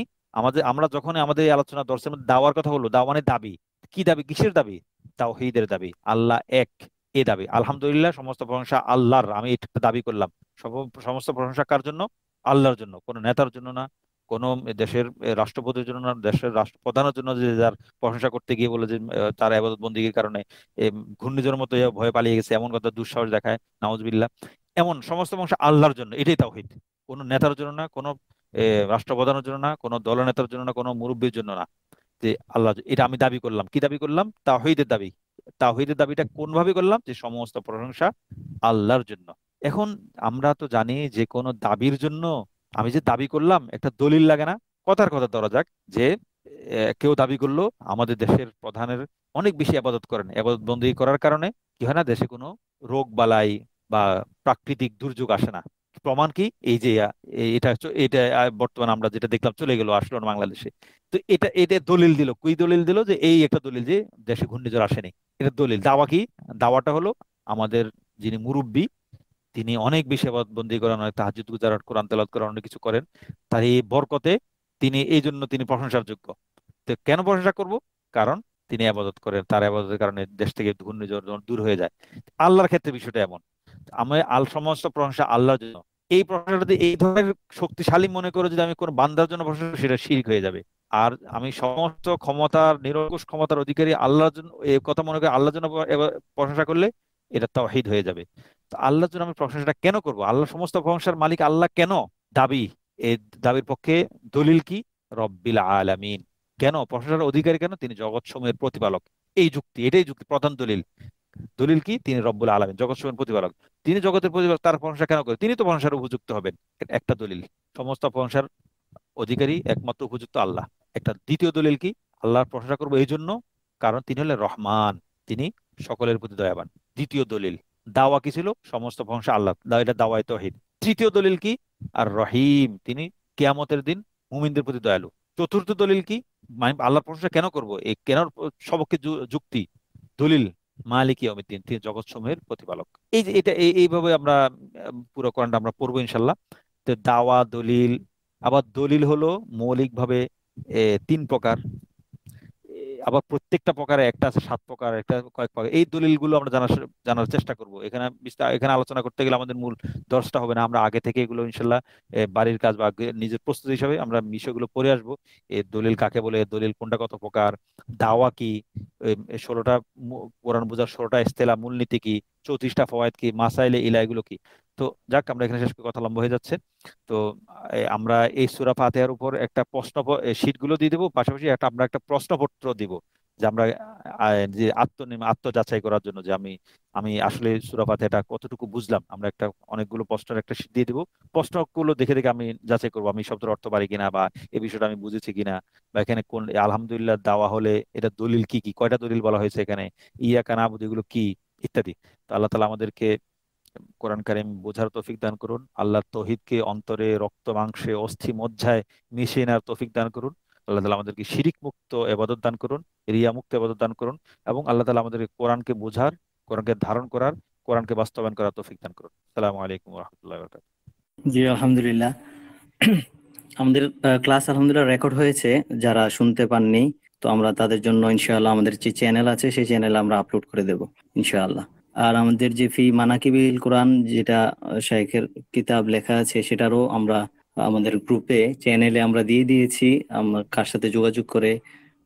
আমরা যখন আমাদের এই আলোচনা দর্শের মধ্যে দাওয়ার কথা বলবো, দাওয়া মানে দাবি। কি দাবি? কিসের দাবি? তাওহীদের দাবি, আল্লাহ এক, এ দাবি। আলহামদুলিল্লাহ, সমস্ত প্রশংসা আল্লাহর, আমি এটা দাবি করলাম। সমস্ত প্রশংসা কার জন্য? আল্লাহর জন্য, কোনো নেতার জন্য না, কোনো দেশের রাষ্ট্রপতির জন্য না, দেশের রাষ্ট্রপ্রধানের জন্য, যে যার প্রশংসা করতে গিয়ে বলে যে তার ইবাদত বন্দিগির কারণে ঘূর্ণিঝড়ের মতো ভয়ে পালিয়ে গেছে, এমন কথা দুঃসাহস দেখায়, নাউজুবিল্লাহ। এমন সমস্ত প্রশংসা আল্লাহর জন্য, এটাই তাওহীদ। কোনো নেতার জন্য না, কোনো রাষ্ট্রপ্রধানের জন্য না, কোনো দলনেতার জন্য না, কোনো মুরব্বীর জন্য না, যে আল্লাহ, এটা আমি দাবি করলাম। কি দাবি করলাম? তাওহীদের দাবি। তাওহীদের দাবিটা কোন ভাবে করলাম? যে সমস্ত প্রশংসা আল্লাহর জন্য। এখন আমরা তো জানি যে কোনো দাবির জন্য, আমি যে দাবি করলাম, একটা দলিল লাগে না? কথার কথা ধরা যাক যে কেউ দাবি করলো আমাদের দেশের প্রধানের অনেক বেশি আবাদত করেন, আবাদত বন্দী করার কারণে কি হয় না, দেশে কোনো রোগ বালাই বা প্রাকৃতিক দুর্যোগ আসে না। প্রমাণ কি? এই যে এটা বর্তমানে আমরা যেটা দেখলাম, চলে গেল, আসলো না বাংলাদেশে। তো এটা এটা দলিল দিল, কুই দলিল দিল যে এই একটা দলিল যে দেশে ঘূর্ণিঝড় আসেনি। এটা দলিল। দাওয়া কি? দাওয়াটা হলো আমাদের যিনি মুরব্বী, তিনি অনেক বেশি বন্দি করেন, অনেক তাহাজ্জুদ গুজার, কোরআন তেলাওয়াত করেন, অনেক কিছু করেন, তার এই বরকতে তিনি এই জন্য তিনি প্রশংসার যোগ্য। তো কেন প্রশংসা করব? কারণ তিনি আবাদত করেন, তার আবাদতের কারণে দেশ থেকে ঘূর্ণিঝড় দূর হয়ে যায়। আল্লাহর ক্ষেত্রে বিষয়টা এমন, আমি সমস্ত প্রশংসা আল্লাহর জন্য। এই প্রশংসাটা যদি এই ধরনের শক্তিশালী মনে করে যদি আমি কোনো বান্দার জন্য প্রশংসা করি, সেটা শিরক হয়ে যাবে। আর আমি সমস্ত ক্ষমতার, নিরঙ্কুশ ক্ষমতার অধিকারী আল্লাহর জন্য এই কথা মনে করে আল্লাহর জন্য প্রশংসা করলে এটা তাওহীদ হয়ে যাবে। তো আল্লাহর জন্য আমি প্রশংসাটা কেন করব? আল্লাহ সমস্ত প্রশংসার মালিক আল্লাহ কেন? দাবি, এই দাবির পক্ষে দলিল কি? রব্বিল আলামিন। কেন প্রশংসার অধিকারী? কেন? তিনি জগৎ সমূহের প্রতিপালক। এই যুক্তি, এটাই যুক্তি, প্রধান দলিল। দলিল কি? তিনি রব্বুল আলামিন, জগৎ সমূহের প্রতিপালক। তিনি জগতের প্রতিপালক, তার প্রশংসা কেন করে? তিনি তো প্রশংসার উপযুক্ত হবেন। একটা দলিল। সমস্ত প্রশংসার অধিকারী একমাত্র উপযুক্ত আল্লাহ। একটা দ্বিতীয় দলিল কি? আল্লাহর প্রশংসা করবো এই জন্য কারণ তিনি হলেন রহমান, তিনি সকলের প্রতি দয়াবান। দ্বিতীয় দলিল। দাওয়া কি ছিল? সমস্ত প্রশংসা আল্লাহ, এটা দাওয়ায় তাওহীদ। তৃতীয় দলিল কি? আর রহিম, তিনি কিয়ামতের দিন মুমিনদের প্রতি দয়ালু। চতুর্থ দলিল কি? মানে আল্লাহর প্রশংসা কেন করব, এই কেন সবকে যুক্তি, দলিল, মালিক ইয়াউমিদ্দিন, তিনি জগৎ সমূহের প্রতিপালক। এই যে এটা এইভাবে আমরা পুরো কোরআনটা আমরা পড়বো ইনশাল্লাহ। তো দাওয়া, দলিল। আবার দলিল হলো মৌলিকভাবে তিন প্রকার। আবার প্রত্যেকটা প্রকারে একটা আছে 7 প্রকার, একটা কয়েক প্রকার। এই দলিলগুলো আমরা জানার জানার চেষ্টা করব। এখানে এখানে আলোচনা করতে গেলে আমাদের মূল দর্শটা হবে না। আমরা আগে থেকে এগুলো ইনশাল্লাহ বাড়ির কাজ বা নিজের প্রস্তুতি হিসাবে আমরা বিষয়গুলো পড়ে আসবো। এই দলিল কাকে বলে, দলিল কোনটা, কত প্রকার, দাওয়া কি, 16টা কোরআন বোঝার 16টা ইস্তেলা, মূলনীতি কি, 34টা ফওয়ায়েদ কি, মাসাইলে ইলা, এগুলো কি। তো যাক, আমরা এখানে শেষ করি, কথা লম্বা হয়ে যাচ্ছে। তো আমরা এই সূরা ফাতিহার উপর একটা প্রশ্ন শীট গুলো দিয়ে দেবো, পাশাপাশি আমরা একটা প্রশ্নপত্র দিব, যে আমরা যে আত্ম যাচাই করার জন্য যে আমি আমি আসলে সূরা ফাতিহাটা কতটুকু বুঝলাম। আমরা একটা অনেকগুলো প্রশ্নের একটা শীট দিয়ে দিব। প্রশ্নগুলো দেখে দেখে আমি যাচাই করবো আমি শব্দের অর্থ পারি কিনা, বা এই বিষয়টা আমি বুঝেছি কিনা, বা এখানে কোন আলহামদুলিল্লাহ দাওয়া হলে এটা দলিল কি কি, কয়টা দলিল বলা হয়েছে এখানে, ইয়াকা নাবুদু এগুলো কি, ইত্যাদি। তো আল্লাহ তালা আমাদেরকে কোরআন কারিম বোঝার তৌফিক দান করুন। আল্লাহর তৌহিদকে অন্তরে, রক্ত মাংসে, অস্থি মজ্জায় মিশিয়ে নেওয়ার তৌফিক দান করুন। আল্লাহ তালা আমাদেরকে শিরিক মুক্ত এবাদত দান করুন, রিয়া মুক্ত এবাদত দান করুন। এবং আল্লাহ তালা আমাদেরকে কোরআনকে বোঝার, কোরআনকে ধারণ করার, কোরআনকে বাস্তবায়ন করার তৌফিক দান করুন। আসসালামু আলাইকুম রহমতুল্লাহ। জি, আলহামদুলিল্লাহ। আমাদের ক্লাস আলহামদুলিল্লাহ রেকর্ড হয়েছে। যারা শুনতে পাননি, তো আমরা তাদের জন্য ইনশাআল্লাহ আমাদের যে চ্যানেল আছে সেই চ্যানেলে আমরা আপলোড করে দেব ইনশাআল্লাহ। আর আমাদের যে ফি মানাকিবিল কোরআন, যেটা শাইখের কিতাব লেখা আছে, সেটারও আমরা আমাদের গ্রুপে, চ্যানেলে আমরা দিয়ে দিয়েছি। আমরা কার সাথে যোগাযোগ করে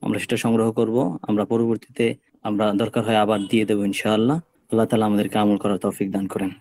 আমরা সেটা সংগ্রহ করব। আমরা পরবর্তীতে আমরা দরকার হয় আবার দিয়ে দেবো ইনশাআল্লাহ। আল্লাহ তাআলা আমাদেরকে আমল করার তৌফিক দান করেন।